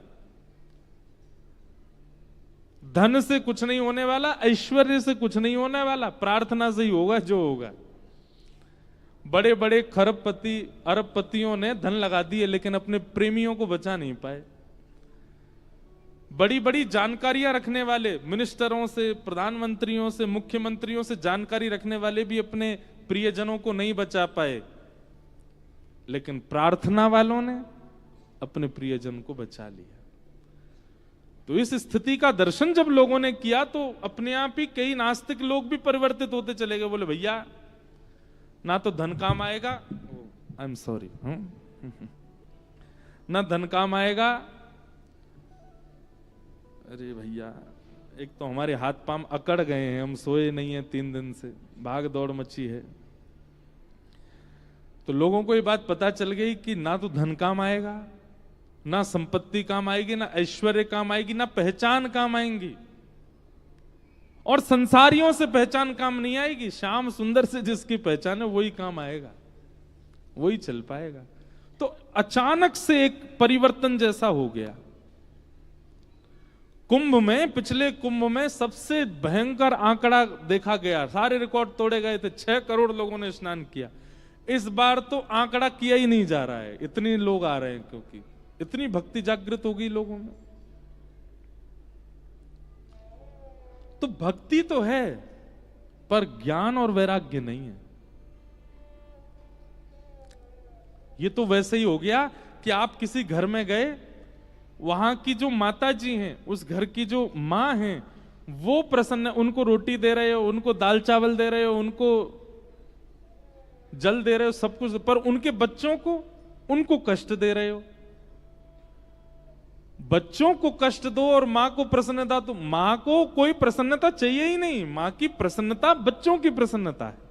धन से कुछ नहीं होने वाला, ऐश्वर्य से कुछ नहीं होने वाला, प्रार्थना से ही होगा जो होगा। बड़े बड़े खरबपति अरबपतियों ने धन लगा दिए लेकिन अपने प्रेमियों को बचा नहीं पाए। बड़ी बड़ी जानकारियां रखने वाले मिनिस्टरों से, प्रधानमंत्रियों से, मुख्यमंत्रियों से जानकारी रखने वाले भी अपने प्रियजनों को नहीं बचा पाए, लेकिन प्रार्थना वालों ने अपने प्रियजन को बचा लिया। तो इस स्थिति का दर्शन जब लोगों ने किया तो अपने आप ही कई नास्तिक लोग भी परिवर्तित होते चले गए। बोले भैया ना तो धन काम आएगा, आई एम सॉरी, ना धन काम आएगा। अरे भैया एक तो हमारे हाथ पांव अकड़ गए हैं, हम सोए नहीं हैं 3 दिन से, भाग दौड़ मची है। तो लोगों को ये बात पता चल गई कि ना तो धन काम आएगा, ना संपत्ति काम आएगी, ना ऐश्वर्य काम आएगी, ना पहचान काम आएंगी। और संसारियों से पहचान काम नहीं आएगी। श्याम सुंदर से जिसकी पहचान है वही काम आएगा, वही चल पाएगा। तो अचानक से एक परिवर्तन जैसा हो गया। कुंभ में, पिछले कुंभ में सबसे भयंकर आंकड़ा देखा गया, सारे रिकॉर्ड तोड़े गए थे, 6 करोड़ लोगों ने स्नान किया। इस बार तो आंकड़ा किया ही नहीं जा रहा है, इतने लोग आ रहे हैं क्योंकि इतनी भक्ति जागृत हो गई लोगों में। तो भक्ति तो है पर ज्ञान और वैराग्य नहीं है। ये तो वैसे ही हो गया कि आप किसी घर में गए, वहां की जो माता जी हैं, उस घर की जो मां हैं, वो प्रसन्न, उनको रोटी दे रहे हो, उनको दाल चावल दे रहे हो, उनको जल दे रहे हो, सब कुछ, पर उनके बच्चों को, उनको कष्ट दे रहे हो। बच्चों को कष्ट दो और मां को प्रसन्नता, तो मां को कोई प्रसन्नता चाहिए ही नहीं। मां की प्रसन्नता बच्चों की प्रसन्नता है।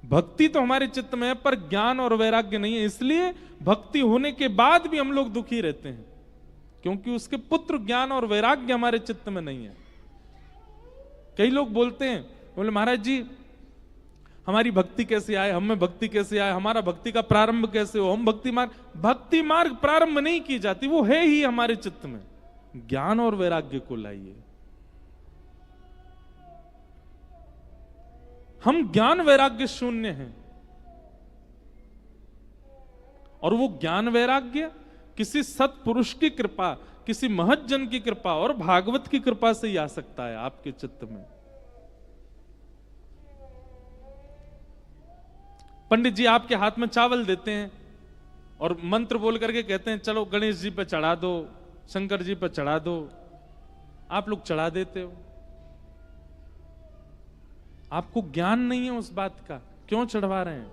भक्ति तो हमारे चित्त में है पर ज्ञान और वैराग्य नहीं है। इसलिए भक्ति होने के बाद भी हम लोग दुखी रहते हैं, क्योंकि उसके पुत्र ज्ञान और वैराग्य हमारे चित्त में नहीं है। कई लोग बोलते हैं, बोले महाराज जी हमारी भक्ति कैसे आए, हम में भक्ति कैसे आए, हमारा भक्ति का प्रारंभ कैसे हो, हम भक्ति मार्ग प्रारंभ नहीं की जाती, वो है ही हमारे चित्त में। ज्ञान और वैराग्य को लाइए। हम ज्ञान वैराग्य शून्य हैं, और वो ज्ञान वैराग्य किसी सत्पुरुष की कृपा, किसी महत जन की कृपा और भागवत की कृपा से ही आ सकता है आपके चित्त में। पंडित जी आपके हाथ में चावल देते हैं और मंत्र बोल करके कहते हैं चलो गणेश जी पे चढ़ा दो, शंकर जी पे चढ़ा दो। आप लोग चढ़ा देते हो, आपको ज्ञान नहीं है उस बात का, क्यों चढ़वा रहे हैं।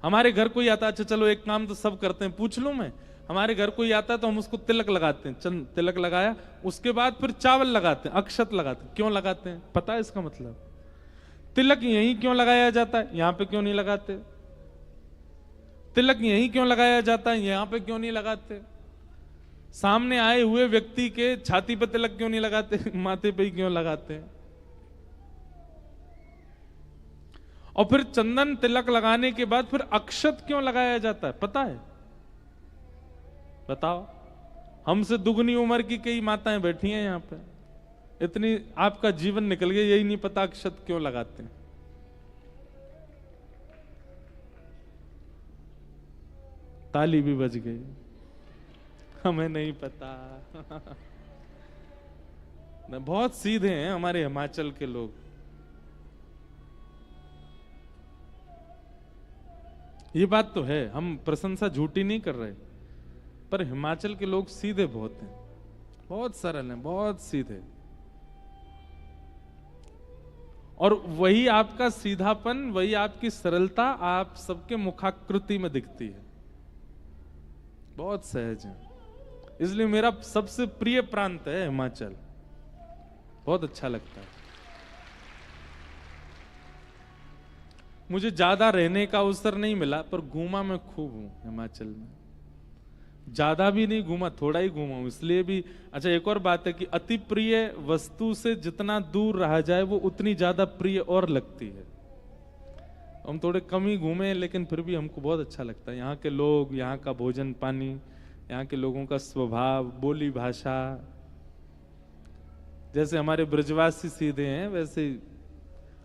हमारे घर कोई आता, अच्छा चलो एक काम तो सब करते हैं, पूछ लूं मैं, हमारे घर कोई आता है तो हम उसको तिलक लगाते हैं, चंद तिलक लगाया, उसके बाद फिर चावल लगाते हैं, अक्षत लगाते हैं। क्यों लगाते हैं, पता है इसका मतलब? तिलक यहीं क्यों लगाया जाता है, यहां पे क्यों नहीं लगाते? तिलक यहीं क्यों लगाया जाता है, यहां पे क्यों नहीं लगाते? सामने आए हुए व्यक्ति के छाती पे तिलक क्यों नहीं लगाते, माथे पे ही क्यों लगाते हैं? और फिर चंदन तिलक लगाने के बाद फिर अक्षत क्यों लगाया जाता है, पता है? बताओ। हमसे दुगनी उम्र की कई माताएं बैठी हैं यहां पे, इतनी आपका जीवन निकल गया, यही नहीं पता अक्षत क्यों लगाते हैं। ताली भी बज गई, हमें नहीं पता। बहुत सीधे हैं हमारे हिमाचल के लोग। ये बात तो है, हम प्रशंसा झूठी नहीं कर रहे, पर हिमाचल के लोग सीधे बहुत हैं, बहुत सरल हैं, बहुत सीधे। और वही आपका सीधापन, वही आपकी सरलता आप सबके मुखाकृति में दिखती है, बहुत सहज है। इसलिए मेरा सबसे प्रिय प्रांत है हिमाचल, बहुत अच्छा लगता है। मुझे ज्यादा रहने का अवसर नहीं मिला, पर घूमा मैं खूब हूं हिमाचल में। ज्यादा भी नहीं घूमा, थोड़ा ही घूमा हूं, इसलिए भी। अच्छा एक और बात है कि अति प्रिय वस्तु से जितना दूर रहा जाए वो उतनी ज्यादा प्रिय और लगती है। हम थोड़े कम ही घूमे लेकिन फिर भी हमको बहुत अच्छा लगता है। यहाँ के लोग, यहाँ का भोजन पानी, यहाँ के लोगों का स्वभाव, बोली भाषा, जैसे हमारे ब्रजवासी सीधे हैं वैसे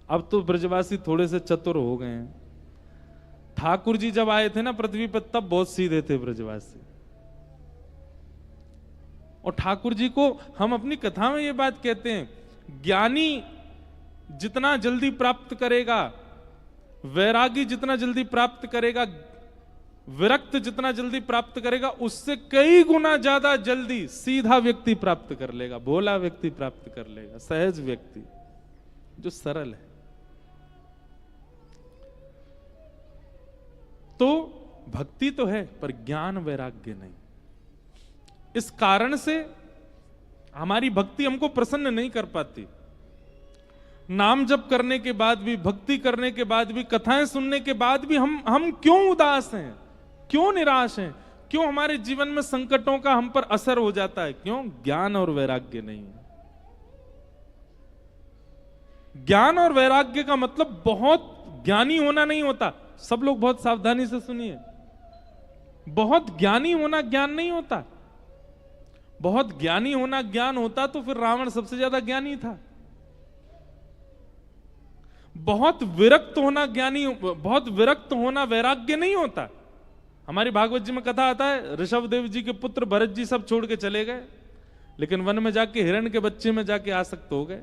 अब तो ब्रजवासी थोड़े से चतुर हो गए हैं। ठाकुर जी जब आए थे ना पृथ्वी पर तब बहुत सीधे थे ब्रजवासी। और ठाकुर जी को हम अपनी कथा में ये बात कहते हैं, ज्ञानी जितना जल्दी प्राप्त करेगा, वैरागी जितना जल्दी प्राप्त करेगा, विरक्त जितना जल्दी प्राप्त करेगा, उससे कई गुना ज्यादा जल्दी सीधा व्यक्ति प्राप्त कर लेगा, भोला व्यक्ति प्राप्त कर लेगा, सहज व्यक्ति जो सरल है। तो भक्ति तो है पर ज्ञान वैराग्य नहीं। इस कारण से हमारी भक्ति हमको प्रसन्न नहीं कर पाती। नाम जप करने के बाद भी, भक्ति करने के बाद भी, कथाएं सुनने के बाद भी हम क्यों उदास हैं, क्यों निराश हैं, क्यों हमारे जीवन में संकटों का हम पर असर हो जाता है? क्यों? ज्ञान और वैराग्य नहीं है। ज्ञान और वैराग्य का मतलब बहुत ज्ञानी होना नहीं होता। सब लोग बहुत सावधानी से सुनिए, बहुत ज्ञानी होना ज्ञान नहीं होता। बहुत ज्ञानी होना ज्ञान होता तो फिर रावण सबसे ज्यादा ज्ञानी था। बहुत विरक्त होना ज्ञानी, बहुत विरक्त होना वैराग्य नहीं होता। हमारी भागवत जी में कथा आता है, ऋषभ देव जी के पुत्र भरत जी सब छोड़ के चले गए, लेकिन वन में जाके हिरण के बच्चे में जाके आसक्त हो गए।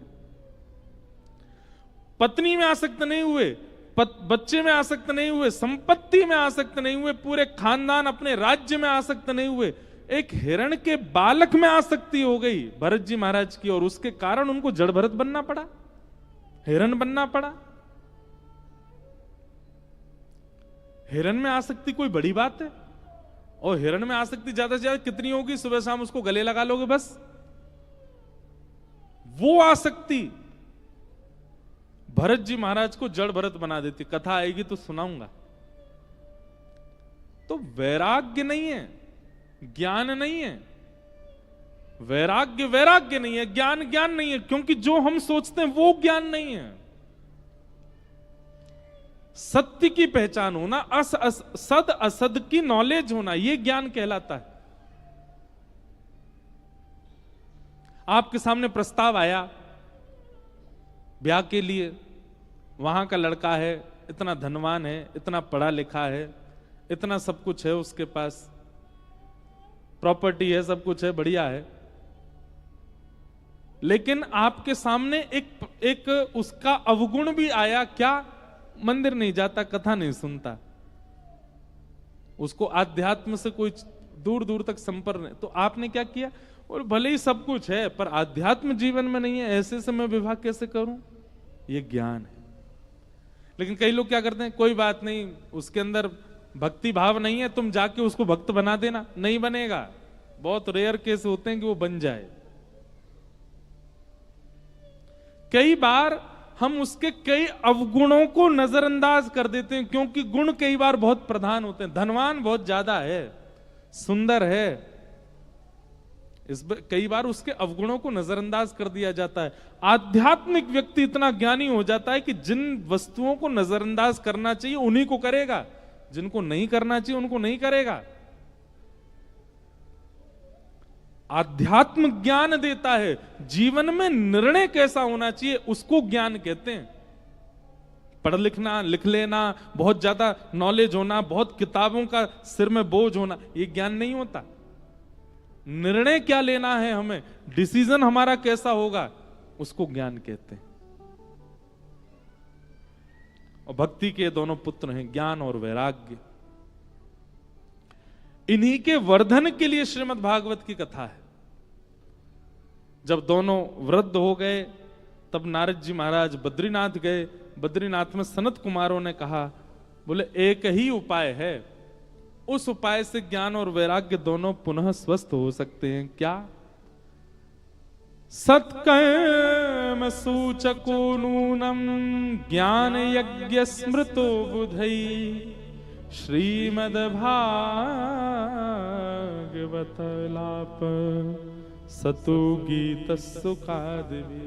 पत्नी में आसक्त नहीं हुए, बच्चे में आसक्त नहीं हुए, संपत्ति में आसक्त नहीं हुए, पूरे खानदान अपने राज्य में आसक्त नहीं हुए, एक हिरण के बालक में आसक्ति हो गई भरत जी महाराज की, और उसके कारण उनको जड़ भरत बनना पड़ा, हिरण बनना पड़ा। हिरण में आसक्ति कोई बड़ी बात है? और हिरण में आसक्ति ज्यादा से ज्यादा कितनी होगी? सुबह शाम उसको गले लगा लोगे बस। वो आसक्ति भरत जी महाराज को जड़ भरत बना देती। कथा आएगी तो सुनाऊंगा। तो वैराग्य नहीं है, ज्ञान नहीं है। वैराग्य वैराग्य नहीं है, ज्ञान ज्ञान नहीं है, क्योंकि जो हम सोचते हैं वो ज्ञान नहीं है। सत्य की पहचान होना, सद असद की नॉलेज होना, यह ज्ञान कहलाता है। आपके सामने प्रस्ताव आया ब्याह के लिए, वहां का लड़का है, इतना धनवान है, इतना पढ़ा लिखा है, इतना सब कुछ है उसके पास, प्रॉपर्टी है, सब कुछ है, बढ़िया है, लेकिन आपके सामने एक उसका अवगुण भी आया। क्या? मंदिर नहीं जाता, कथा नहीं सुनता, उसको आध्यात्म से कोई दूर दूर तक संपर्क नहीं। तो आपने क्या किया? और भले ही सब कुछ है पर आध्यात्म जीवन में नहीं है, ऐसे से मैं विवाह कैसे करूं? ये ज्ञान है। लेकिन कई लोग क्या करते हैं, कोई बात नहीं, उसके अंदर भक्ति भाव नहीं है, तुम जाके उसको भक्त बना देना। नहीं बनेगा, बहुत रेयर केस होते हैं कि वो बन जाए। कई बार हम उसके कई अवगुणों को नजरअंदाज कर देते हैं, क्योंकि गुण कई बार बहुत प्रधान होते हैं। धनवान बहुत ज्यादा है, सुंदर है, कई बार उसके अवगुणों को नजरअंदाज कर दिया जाता है। आध्यात्मिक व्यक्ति इतना ज्ञानी हो जाता है कि जिन वस्तुओं को नजरअंदाज करना चाहिए उन्हीं को करेगा, जिनको नहीं करना चाहिए उनको नहीं करेगा। आध्यात्म ज्ञान देता है, जीवन में निर्णय कैसा होना चाहिए उसको ज्ञान कहते हैं। पढ़ लिखना, लिख लेना, बहुत ज्यादा नॉलेज होना, बहुत किताबों का सिर में बोझ होना, ये ज्ञान नहीं होता। निर्णय क्या लेना है हमें, डिसीजन हमारा कैसा होगा, उसको ज्ञान कहते हैं। और भक्ति के दोनों पुत्र हैं, ज्ञान और वैराग्य। इन्हीं के वर्धन के लिए श्रीमद् भागवत की कथा है। जब दोनों वृद्ध हो गए तब नारद जी महाराज बद्रीनाथ गए। बद्रीनाथ में सनत कुमारों ने कहा, बोले एक ही उपाय है, उस उपाय से ज्ञान और वैराग्य दोनों पुनः स्वस्थ हो सकते हैं। क्या? सत्कर्म सूचको नूनम ज्ञान यज्ञ स्मृतो बुधई श्रीमद् भागवत लाप सतु गीत सुखादिभि।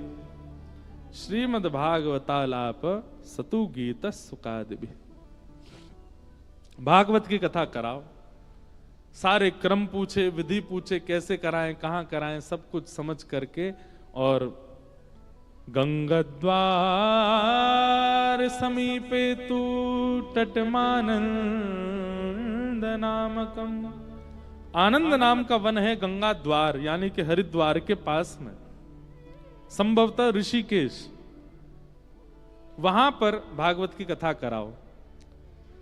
श्रीमद् भागवतालाप सतु गीत सुखादिभि। भागवत की कथा कराओ, सारे क्रम पूछे, विधि पूछे, कैसे कराएं, कहाँ कराएं, सब कुछ समझ करके और गंगद्वार समीपे तू तटमानंद नामकम, आनंद नाम का वन है गंगा द्वार यानी कि हरिद्वार के पास में, संभवतः ऋषिकेश, वहां पर भागवत की कथा कराओ।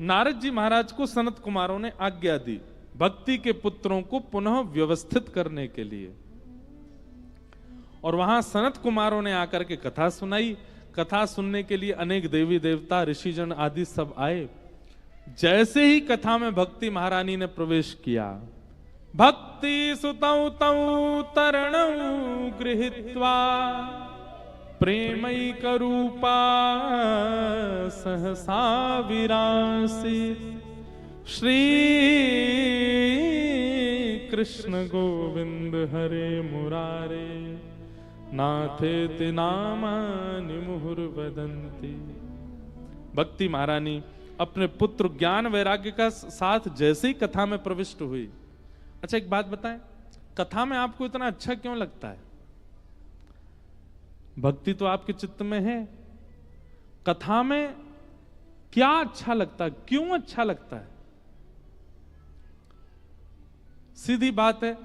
नारद जी महाराज को सनत कुमारों ने आज्ञा दी भक्ति के पुत्रों को पुनः व्यवस्थित करने के लिए, और वहां सनत कुमारों ने आकर के कथा सुनाई। कथा सुनने के लिए अनेक देवी देवता, ऋषिजन आदि सब आए। जैसे ही कथा में भक्ति महारानी ने प्रवेश किया, भक्ति सुतौ तौ तरणौ गृहीत्वा प्रेमैक रूपा सहसा विरासीत्, श्री कृष्ण गोविंद हरे मुरारे नाथेति नामानि मुहुर्वदन्ति। भक्ति महारानी अपने पुत्र ज्ञान वैराग्य का साथ जैसे ही कथा में प्रविष्ट हुई। अच्छा एक बात बताएं, कथा में आपको इतना अच्छा क्यों लगता है? भक्ति तो आपके चित्त में है, कथा में क्या अच्छा लगता है, क्यों अच्छा लगता है? सीधी बात है,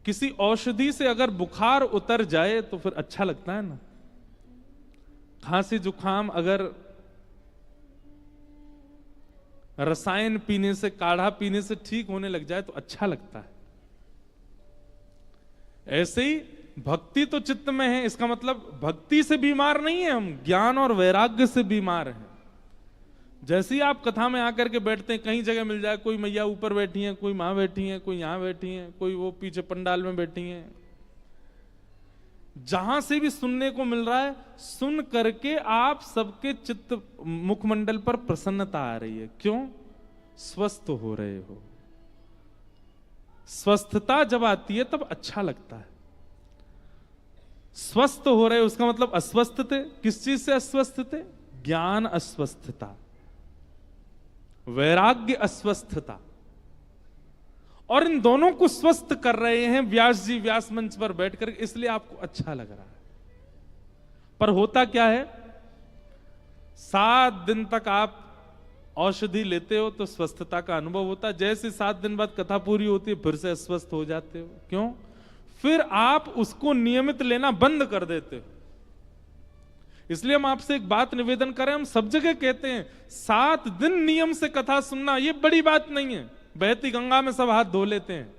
किसी औषधि से अगर बुखार उतर जाए तो फिर अच्छा लगता है ना। खांसी जुकाम अगर रसायन पीने से, काढ़ा पीने से ठीक होने लग जाए तो अच्छा लगता है। ऐसे ही भक्ति तो चित्त में है, इसका मतलब भक्ति से बीमार नहीं है हम, ज्ञान और वैराग्य से बीमार हैं। जैसे ही आप कथा में आकर के बैठते हैं, कहीं जगह मिल जाए, कोई मैया ऊपर बैठी हैं, कोई मां बैठी हैं, कोई यहां बैठी हैं, कोई वो पीछे पंडाल में बैठी हैं, जहां से भी सुनने को मिल रहा है, सुन करके आप सबके चित्त मुखमंडल पर प्रसन्नता आ रही है। क्यों? स्वस्थ हो रहे हो। स्वस्थता जब आती है तब अच्छा लगता है। स्वस्थ हो रहे, उसका मतलब अस्वस्थ थे। किस चीज से अस्वस्थ थे? ज्ञान अस्वस्थता, वैराग्य अस्वस्थता, और इन दोनों को स्वस्थ कर रहे हैं व्यास जी व्यास मंच पर बैठकर, इसलिए आपको अच्छा लग रहा है। पर होता क्या है, 7 दिन तक आप औषधि लेते हो तो स्वस्थता का अनुभव होता है। जैसे 7 दिन बाद कथा पूरी होती है फिर से अस्वस्थ हो जाते हो। क्यों? फिर आप उसको नियमित लेना बंद कर देते हो। इसलिए हम आपसे एक बात निवेदन करें, हम सब जगह कहते हैं 7 दिन नियम से कथा सुनना ये बड़ी बात नहीं है। बहती गंगा में सब हाथ धो लेते हैं।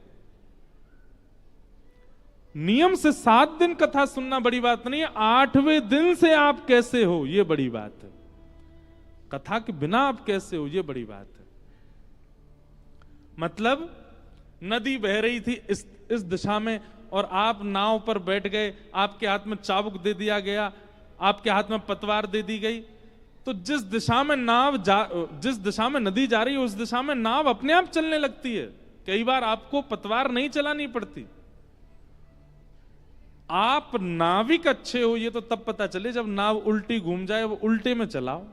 नियम से 7 दिन कथा सुनना बड़ी बात नहीं है, 8वें दिन से आप कैसे हो ये बड़ी बात है। कथा के बिना आप कैसे हो ये बड़ी बात है। मतलब नदी बह रही थी इस दिशा में और आप नाव पर बैठ गए, आपके हाथ में चाबुक दे दिया गया, आपके हाथ में पतवार दे दी गई, तो जिस दिशा में नदी जा रही है उस दिशा में नाव अपने आप चलने लगती है। कई बार आपको पतवार नहीं चलानी पड़ती। आप नाविक अच्छे हो ये तो तब पता चले जब नाव उल्टी घूम जाए, वो उल्टे में चलाओ।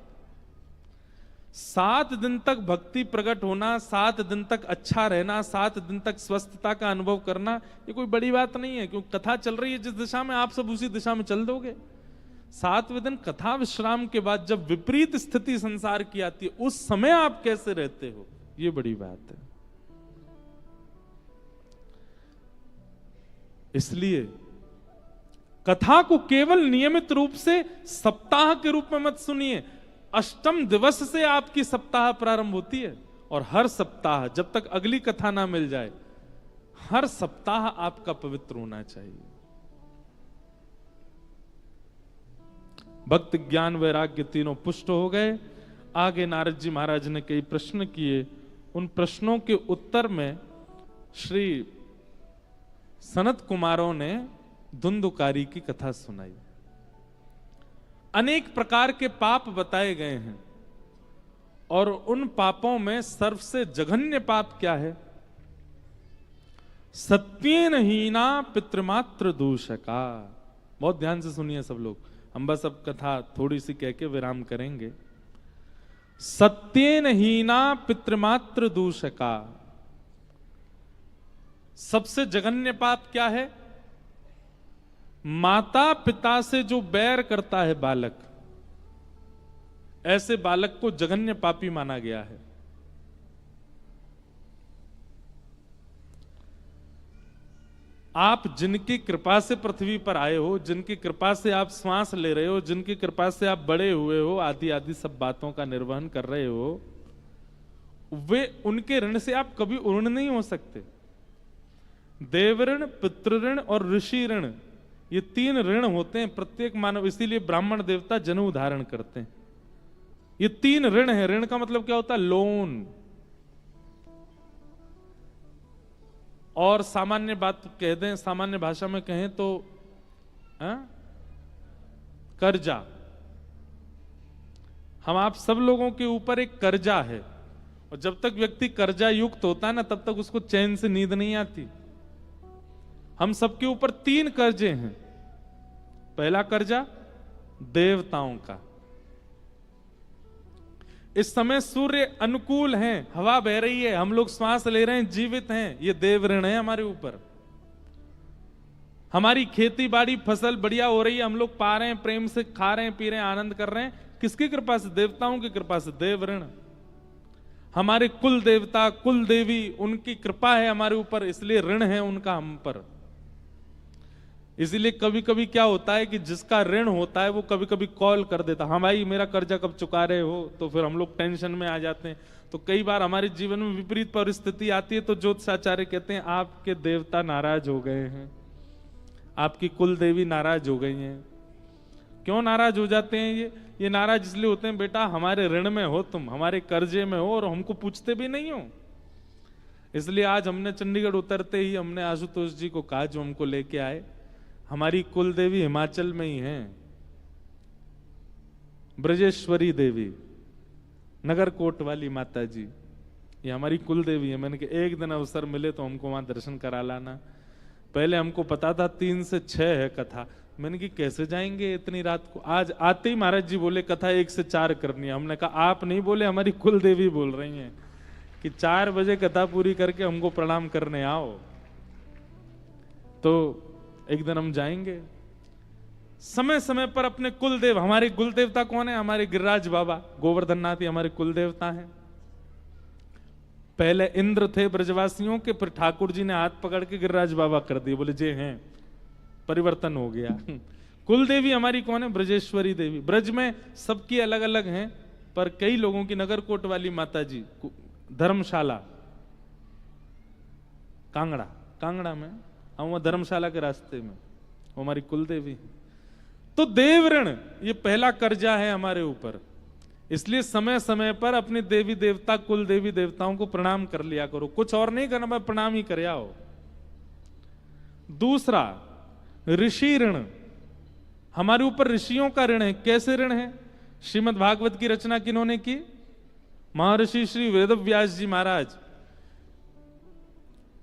7 दिन तक भक्ति प्रकट होना, 7 दिन तक अच्छा रहना, 7 दिन तक स्वस्थता का अनुभव करना, ये कोई बड़ी बात नहीं है। क्योंकि कथा चल रही है जिस दिशा में, आप सब उसी दिशा में चल दोगे। 7वें दिन कथा विश्राम के बाद जब विपरीत स्थिति संसार की आती है उस समय आप कैसे रहते हो ये बड़ी बात है। इसलिए कथा को केवल नियमित रूप से सप्ताह के रूप में मत सुनिए। अष्टम दिवस से आपकी सप्ताह प्रारंभ होती है और हर सप्ताह जब तक अगली कथा ना मिल जाए, हर सप्ताह आपका पवित्र होना चाहिए। भक्ति ज्ञान वैराग्य तीनों पुष्ट हो गए। आगे नारद जी महाराज ने कई प्रश्न किए। उन प्रश्नों के उत्तर में श्री सनत कुमारों ने धुंधुकारी की कथा सुनाई। अनेक प्रकार के पाप बताए गए हैं और उन पापों में सबसे जघन्य पाप क्या है? सत्येन हीना पितृमात्र दूषका। बहुत ध्यान से सुनिए सब लोग, हम बस अब कथा थोड़ी सी कह के विराम करेंगे। सत्येन हीना पितृमात्र दूषका, सबसे जघन्य पाप क्या है? माता पिता से जो बैर करता है बालक, ऐसे बालक को जघन्य पापी माना गया है। आप जिनकी कृपा से पृथ्वी पर आए हो, जिनकी कृपा से आप श्वास ले रहे हो, जिनकी कृपा से आप बड़े हुए हो, आदि आदि सब बातों का निर्वहन कर रहे हो, वे उनके ऋण से आप कभी उर्ण नहीं हो सकते। देव ऋण, पितृ ऋण और ऋषि ऋण, ये 3 ऋण होते हैं प्रत्येक मानव। इसीलिए ब्राह्मण देवता जनेऊ धारण करते हैं। ये 3 ऋण है। ऋण का मतलब क्या होता है? लोन। और सामान्य बात कह दें, सामान्य भाषा में कहें तो कर्जा। हम आप सब लोगों के ऊपर एक कर्जा है, और जब तक व्यक्ति कर्जा युक्त होता है ना, तब तक उसको चैन से नींद नहीं आती। हम सबके ऊपर 3 कर्जे हैं। पहला कर्जा देवताओं का। इस समय सूर्य अनुकूल हैं, हवा बह रही है, हम लोग श्वास ले रहे हैं, जीवित हैं, ये देव ऋण है हमारे ऊपर। हमारी खेती बाड़ी फसल बढ़िया हो रही है, हम लोग पा रहे हैं, प्रेम से खा रहे हैं, पी रहे हैं, आनंद कर रहे हैं। किसकी कृपा से? देवताओं की कृपा से। देव ऋण। हमारे कुल देवता, कुल देवी, उनकी कृपा है हमारे ऊपर, इसलिए ऋण है उनका हम पर। इसीलिए कभी कभी क्या होता है कि जिसका ऋण होता है वो कभी कभी कॉल कर देता, हाँ भाई मेरा कर्जा कब चुका रहे हो, तो फिर हम लोग टेंशन में आ जाते हैं। तो कई बार हमारे जीवन में विपरीत परिस्थिति आती है, तो ज्योतिषाचार्य कहते हैं आपके देवता नाराज हो गए हैं, आपकी कुल देवी नाराज हो गई हैं। क्यों नाराज हो जाते हैं? ये नाराज इसलिए होते हैं, बेटा हमारे ऋण में हो तुम, हमारे कर्जे में हो, और हमको पूछते भी नहीं हो। इसलिए आज हमने चंडीगढ़ उतरते ही हमने आशुतोष जी को कहा, जो हमको लेके आए, हमारी कुल देवी हिमाचल में ही हैं, ब्रजेश्वरी देवी, नगरकोट वाली माता जी, ये हमारी कुल देवी है। मैंने कहा एक दिन अवसर मिले तो हमको वहां दर्शन करा लाना। पहले हमको पता था 3 से 6 है कथा। मैंने कहा कैसे जाएंगे इतनी रात को? आज आते ही महाराज जी बोले कथा 1 से 4 करनी है। हमने कहा आप नहीं बोले, हमारी कुल देवी बोल रही हैं कि 4 बजे कथा पूरी करके हमको प्रणाम करने आओ। तो एक दिन हम जाएंगे। समय समय पर अपने कुल देव, हमारे कुल देवता कौन है? हमारे गिरिराज बाबा गोवर्धन नाथ हमारे कुल देवता हैं। पहले इंद्र थे ब्रजवासियों के, फिर ठाकुर जी ने हाथ पकड़ के गिरिराज बाबा कर दिए, बोले जे हैं, परिवर्तन हो गया। कुल देवी हमारी कौन है? ब्रजेश्वरी देवी। ब्रज में सबकी अलग अलग हैं, पर कई लोगों की नगरकोट वाली माता जी, धर्मशाला, कांगड़ा में, हम वहां धर्मशाला के रास्ते में, वो हमारी कुल देवी। तो देव ऋण ये पहला कर्जा है हमारे ऊपर। इसलिए समय समय पर अपने देवी देवता, कुल देवी देवताओं को प्रणाम कर लिया करो। कुछ और नहीं करना, मैं प्रणाम ही कर आओ। दूसरा ऋषि ऋण, हमारे ऊपर ऋषियों का ऋण है। कैसे ऋण है? श्रीमद् भागवत की रचना किन्होंने की? महर्षि श्री वेदव्यास जी महाराज।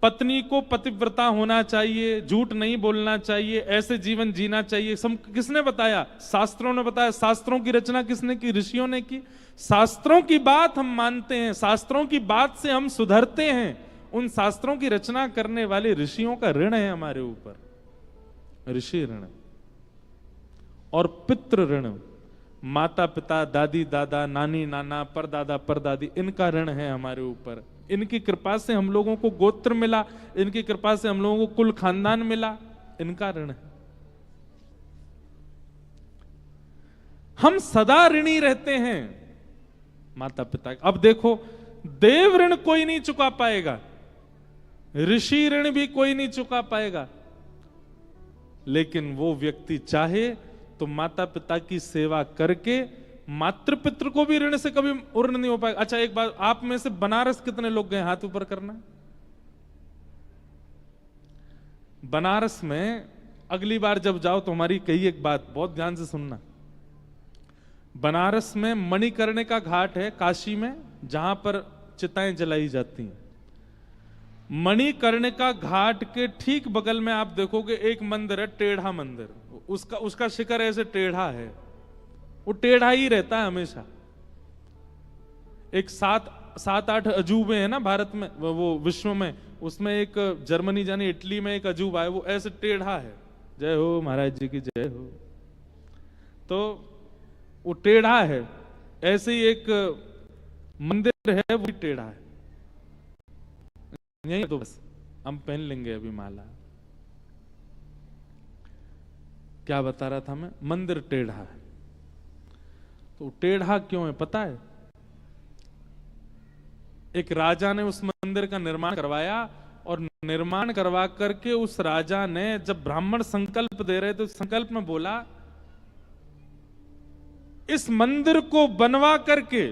पत्नी को पतिव्रता होना चाहिए, झूठ नहीं बोलना चाहिए, ऐसे जीवन जीना चाहिए। किसने बताया? शास्त्रों ने बताया। शास्त्रों की रचना किसने की? ऋषियों ने की। शास्त्रों की बात हम मानते हैं, शास्त्रों की बात से हम सुधरते हैं। उन शास्त्रों की रचना करने वाले ऋषियों का ऋण है हमारे ऊपर, ऋषि ऋण। और पितृ ऋण, माता पिता, दादी दादा, नानी नाना, परदादा परदादी, इनका ऋण है हमारे ऊपर। इनकी कृपा से हम लोगों को गोत्र मिला, इनकी कृपा से हम लोगों को कुल खानदान मिला, इनका ऋण है। हम सदा ऋणी रहते हैं माता पिता। अब देखो, देव ऋण कोई नहीं चुका पाएगा, ऋषि ऋण भी कोई नहीं चुका पाएगा, लेकिन वो व्यक्ति चाहे तो माता पिता की सेवा करके मातृपितृ को भी ऋण से कभी उर्ण नहीं हो पाएगा। अच्छा एक बात, आप में से बनारस कितने लोग गए? हाथ ऊपर करना। बनारस में अगली बार जब जाओ तो हमारी कही एक बात बहुत ध्यान से सुनना। बनारस में मणिकर्णिका घाट है काशी में, जहां पर चिताएं जलाई जाती हैं। मणिकर्णिका घाट के ठीक बगल में आप देखोगे एक मंदिर है, टेढ़ा मंदिर। उसका शिखर ऐसे टेढ़ा है, वो टेढ़ा ही रहता है हमेशा। एक 7 7-8 अजूबे हैं ना भारत में, वो विश्व में, उसमें एक जर्मनी जाने इटली में एक अजूबा है, वो ऐसे टेढ़ा है। जय हो महाराज जी की जय हो। तो वो टेढ़ा है, ऐसे ही एक मंदिर है वो भी टेढ़ा है। यही तो बस हम पहन लेंगे अभी माला। क्या बता रहा था मैं? मंदिर टेढ़ा है। तो टेढ़ा क्यों है पता है? एक राजा ने उस मंदिर का निर्माण करवाया, और निर्माण करवा करके उस राजा ने जब ब्राह्मण संकल्प दे रहे थे, संकल्प में बोला, इस मंदिर को बनवा करके,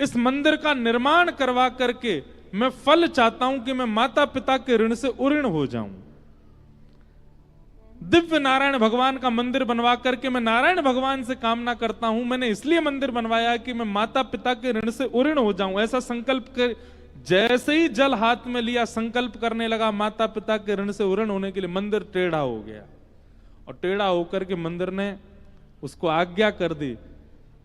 इस मंदिर का निर्माण करवा करके मैं फल चाहता हूं कि मैं माता पिता के ऋण से उऋण हो जाऊं। दिव्य नारायण भगवान का मंदिर बनवा करके मैं नारायण भगवान से कामना करता हूं, मैंने इसलिए मंदिर बनवाया कि मैं माता पिता के ऋण से उऋण हो जाऊं। ऐसा संकल्प कर, जैसे ही जल हाथ में लिया, संकल्प करने लगा माता पिता के ऋण से उऋण होने के लिए, मंदिर टेढ़ा हो गया। और टेढ़ा होकर के मंदिर ने उसको आज्ञा कर दी,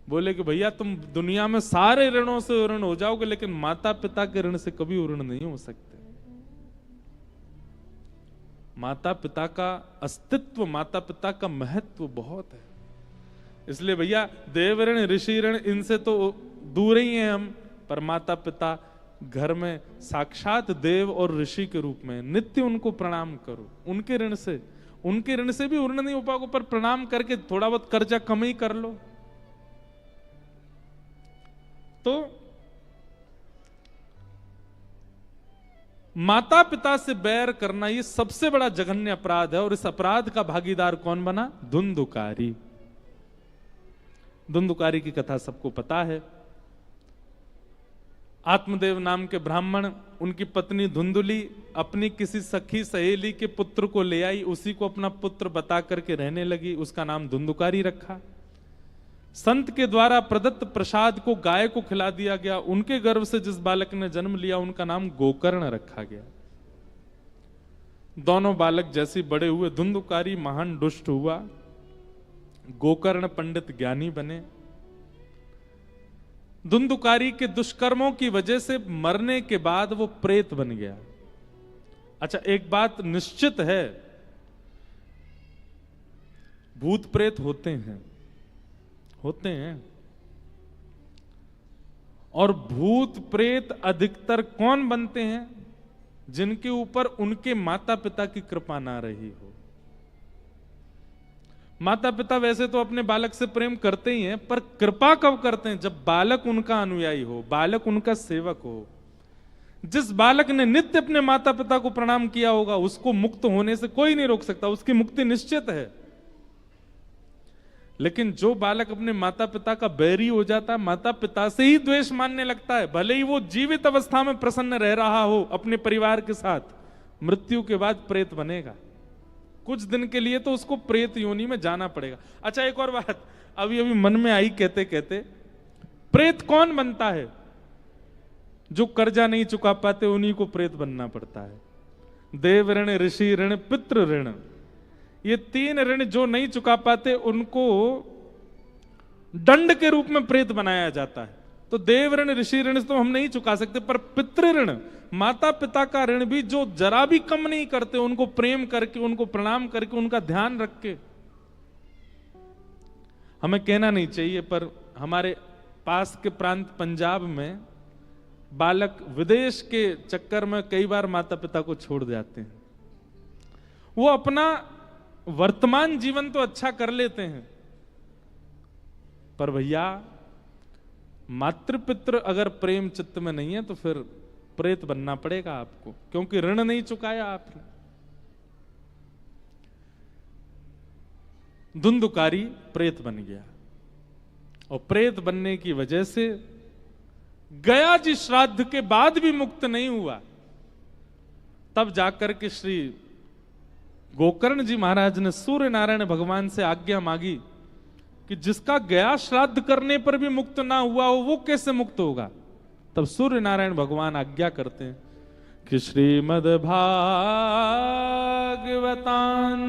बोले कि भैया तुम दुनिया में सारे ऋणों से उऋण हो जाओगे, लेकिन माता पिता के ऋण से कभी उऋण नहीं हो सकते। माता पिता का अस्तित्व, माता पिता का महत्व बहुत है। इसलिए भैया देव ऋण ऋषि ऋण इनसे तो दूर ही हैं हम, पर माता पिता घर में साक्षात देव और ऋषि के रूप में, नित्य उनको प्रणाम करो। उनके ऋण से भी उऋण नहीं हो पाओगे, पर प्रणाम करके थोड़ा बहुत कर्जा कम ही कर लो। तो माता पिता से बैर करना ये सबसे बड़ा जघन्य अपराध है, और इस अपराध का भागीदार कौन बना? धुंधुकारी। धुंधुकारी की कथा सबको पता है। आत्मदेव नाम के ब्राह्मण, उनकी पत्नी धुंधुली अपनी किसी सखी सहेली के पुत्र को ले आई, उसी को अपना पुत्र बता करके रहने लगी, उसका नाम धुंधुकारी रखा। संत के द्वारा प्रदत्त प्रसाद को गाय को खिला दिया गया, उनके गर्भ से जिस बालक ने जन्म लिया उनका नाम गोकर्ण रखा गया। दोनों बालक जैसे बड़े हुए, धुंधुकारी महान दुष्ट हुआ, गोकर्ण पंडित ज्ञानी बने। धुंधुकारी के दुष्कर्मों की वजह से मरने के बाद वो प्रेत बन गया। अच्छा, एक बात निश्चित है, भूत प्रेत होते हैं, और भूत प्रेत अधिकतर कौन बनते हैं? जिनके ऊपर उनके माता पिता की कृपा ना रही हो। माता पिता वैसे तो अपने बालक से प्रेम करते ही हैं, पर कृपा कब करते हैं? जब बालक उनका अनुयायी हो, बालक उनका सेवक हो। जिस बालक ने नित्य अपने माता पिता को प्रणाम किया होगा, उसको मुक्त होने से कोई नहीं रोक सकता, उसकी मुक्ति निश्चित है। लेकिन जो बालक अपने माता पिता का बैरी हो जाता है, माता पिता से ही द्वेष मानने लगता है, भले ही वो जीवित अवस्था में प्रसन्न रह रहा हो अपने परिवार के साथ, मृत्यु के बाद प्रेत बनेगा। कुछ दिन के लिए तो उसको प्रेत योनि में जाना पड़ेगा। अच्छा, एक और बात अभी अभी मन में आई कहते कहते, प्रेत कौन बनता है? जो कर्जा नहीं चुका पाते उन्हीं को प्रेत बनना पड़ता है। देव ऋण, ऋषि ऋण, पितृ ऋण, ये 3 ऋण जो नहीं चुका पाते उनको दंड के रूप में प्रेत बनाया जाता है। तो देव ऋण ऋषि ऋण तो हम नहीं चुका सकते, पर पितृ ऋण, माता पिता का ऋण भी जो जरा भी कम नहीं करते, उनको प्रेम करके, उनको प्रणाम करके, उनका ध्यान रख के, हमें कहना नहीं चाहिए, पर हमारे पास के प्रांत पंजाब में बालक विदेश के चक्कर में कई बार माता पिता को छोड़ जाते हैं। वो अपना वर्तमान जीवन तो अच्छा कर लेते हैं, पर भैया मातृपितृ अगर प्रेम चित्त में नहीं है तो फिर प्रेत बनना पड़ेगा आपको, क्योंकि ऋण नहीं चुकाया आपने। धुंधुकारी प्रेत बन गया, और प्रेत बनने की वजह से गया जी श्राद्ध के बाद भी मुक्त नहीं हुआ। तब जाकर के श्री गोकर्ण जी महाराज ने सूर्य नारायण भगवान से आज्ञा मांगी कि जिसका गया श्राद्ध करने पर भी मुक्त ना हुआ हो, वो कैसे मुक्त होगा? तब सूर्य नारायण भगवान आज्ञा करते हैं कि श्रीमद् भागवतान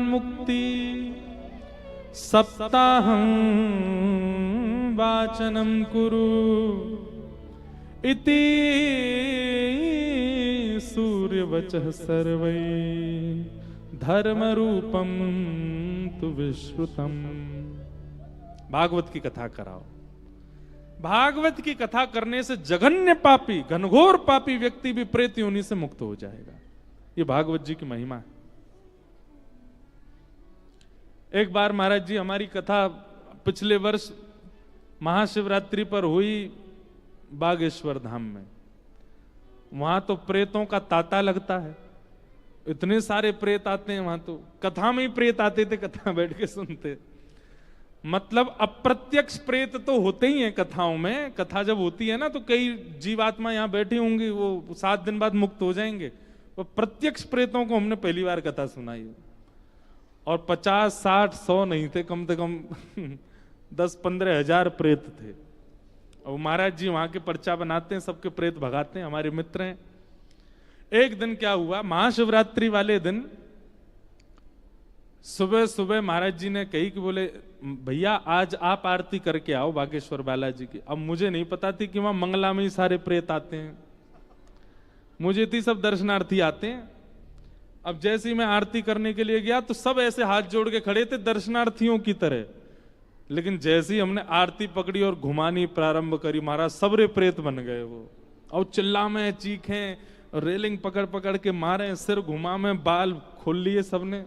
मुक्ति सप्ताहं वाचनम कुरु इति सूर्यवचः सर्वै धर्म रूपम तु विश्रुतम। भागवत की कथा कराओ। भागवत की कथा करने से जघन्य पापी, घनघोर पापी व्यक्ति भी प्रेत योनि से मुक्त हो जाएगा। ये भागवत जी की महिमा है। एक बार महाराज जी हमारी कथा पिछले वर्ष महाशिवरात्रि पर हुई बागेश्वर धाम में। वहां तो प्रेतों का तांता लगता है, इतने सारे प्रेत आते हैं वहां। तो कथा में ही प्रेत आते थे, कथा बैठ के सुनते। मतलब अप्रत्यक्ष प्रेत तो होते ही हैं कथाओं में। कथा जब होती है ना तो कई जीवात्मा यहां बैठी होंगी, वो 7 दिन बाद मुक्त हो जाएंगे। तो प्रत्यक्ष प्रेतों को हमने पहली बार कथा सुनाई। और 50, 60, 100 नहीं थे, कम से कम 10-15 हजार प्रेत थे। और महाराज जी वहां के पर्चा बनाते हैं, सबके प्रेत भगाते हैं, हमारे मित्र हैं। एक दिन क्या हुआ, महाशिवरात्रि वाले दिन सुबह सुबह महाराज जी ने कही कि बोले भैया आज आप आरती करके आओ बागेश्वर बालाजी की। अब मुझे नहीं पता थी कि वहां मंगला में ही सारे प्रेत आते हैं, मुझे थी सब दर्शनार्थी आते हैं। अब जैसे ही मैं आरती करने के लिए गया तो सब ऐसे हाथ जोड़ के खड़े थे दर्शनार्थियों की तरह। लेकिन जैसे ही हमने आरती पकड़ी और घुमानी प्रारंभ करी, महाराज सबरे प्रेत बन गए वो। और चिल्ला में चीखें, रेलिंग पकड़ पकड़ के मारे, सिर घुमा में, बाल खोल लिए सबने।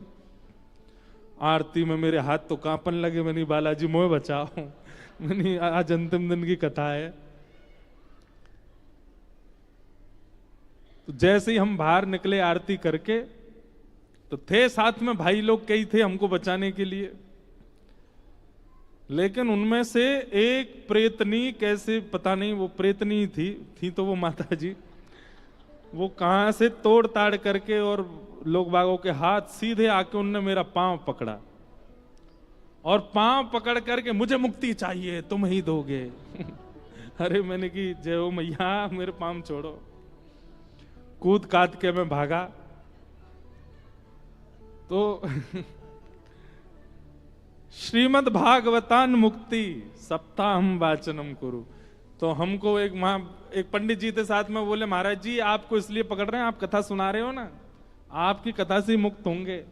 आरती में मेरे हाथ तो कांपन लगे। मैंने बालाजी मोह बचाओ, मैंने आज अंतिम दिन की कथा है। तो जैसे ही हम बाहर निकले आरती करके, तो थे साथ में भाई लोग कई थे हमको बचाने के लिए। लेकिन उनमें से एक प्रेतनी, कैसे पता नहीं वो प्रेतनी थी तो वो माता जी, वो कहां से तोड़ ताड़ करके और लोग बागों के हाथ सीधे आके उनने मेरा पांव पकड़ा। और पांव पकड़ करके मुझे मुक्ति चाहिए, तुम ही दोगे। अरे मैंने की जय हो मैया, मेरे पांव छोड़ो। कूद काद के मैं भागा। तो श्रीमद् भागवतान मुक्ति सप्ताहम वाचनम कुरु। तो हमको एक पंडित जी थे साथ में, बोले महाराज जी आपको इसलिए पकड़ रहे हैं, आप कथा सुना रहे हो ना, आपकी कथा से मुक्त होंगे,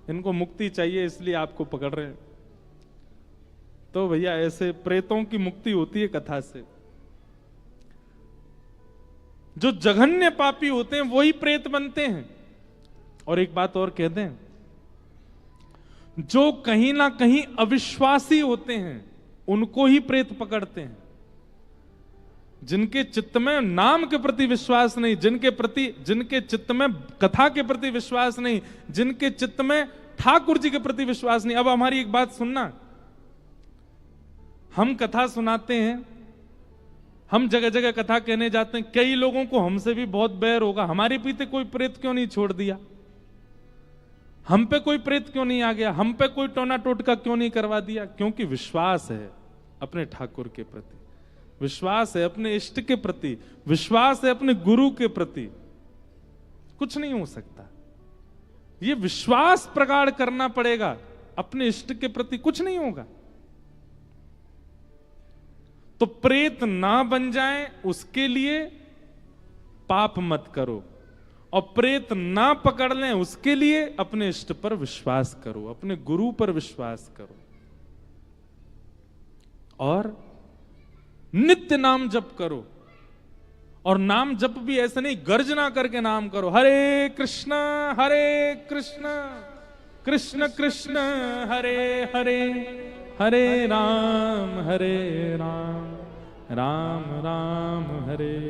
इनको मुक्ति चाहिए इसलिए आपको पकड़ रहे हैं। तो भैया ऐसे प्रेतों की मुक्ति होती है कथा से। जो जघन्य पापी होते हैं वही प्रेत बनते हैं। और एक बात और कह दें, जो कहीं ना कहीं अविश्वासी होते हैं उनको ही प्रेत पकड़ते हैं। जिनके चित्त में नाम के प्रति विश्वास नहीं, जिनके चित्त में कथा के प्रति विश्वास नहीं, जिनके चित्त में ठाकुर जी के प्रति विश्वास नहीं। अब हमारी एक बात सुनना, हम कथा सुनाते हैं, हम जगह जगह कथा कहने जाते हैं, कई लोगों को हमसे भी बहुत बैर होगा, हमारे पीछे कोई प्रेत क्यों नहीं छोड़ दिया, हम पे कोई प्रेत क्यों नहीं आ गया, हम पे कोई टोना टोटका क्यों नहीं करवा दिया। क्योंकि विश्वास है अपने ठाकुर के प्रति, विश्वास है अपने इष्ट के प्रति, विश्वास है अपने गुरु के प्रति। कुछ नहीं हो सकता, ये विश्वास प्रगाढ़ करना पड़ेगा अपने इष्ट के प्रति, कुछ नहीं होगा। तो प्रेत ना बन जाए उसके लिए पाप मत करो, और प्रेत ना पकड़ लें उसके लिए अपने इष्ट पर विश्वास करो, अपने गुरु पर विश्वास करो। और नित्य नाम जप करो। और नाम जप भी ऐसे नहीं गर्जना करके नाम करो, हरे कृष्ण कृष्ण कृष्ण हरे हरे, हरे राम राम राम हरे।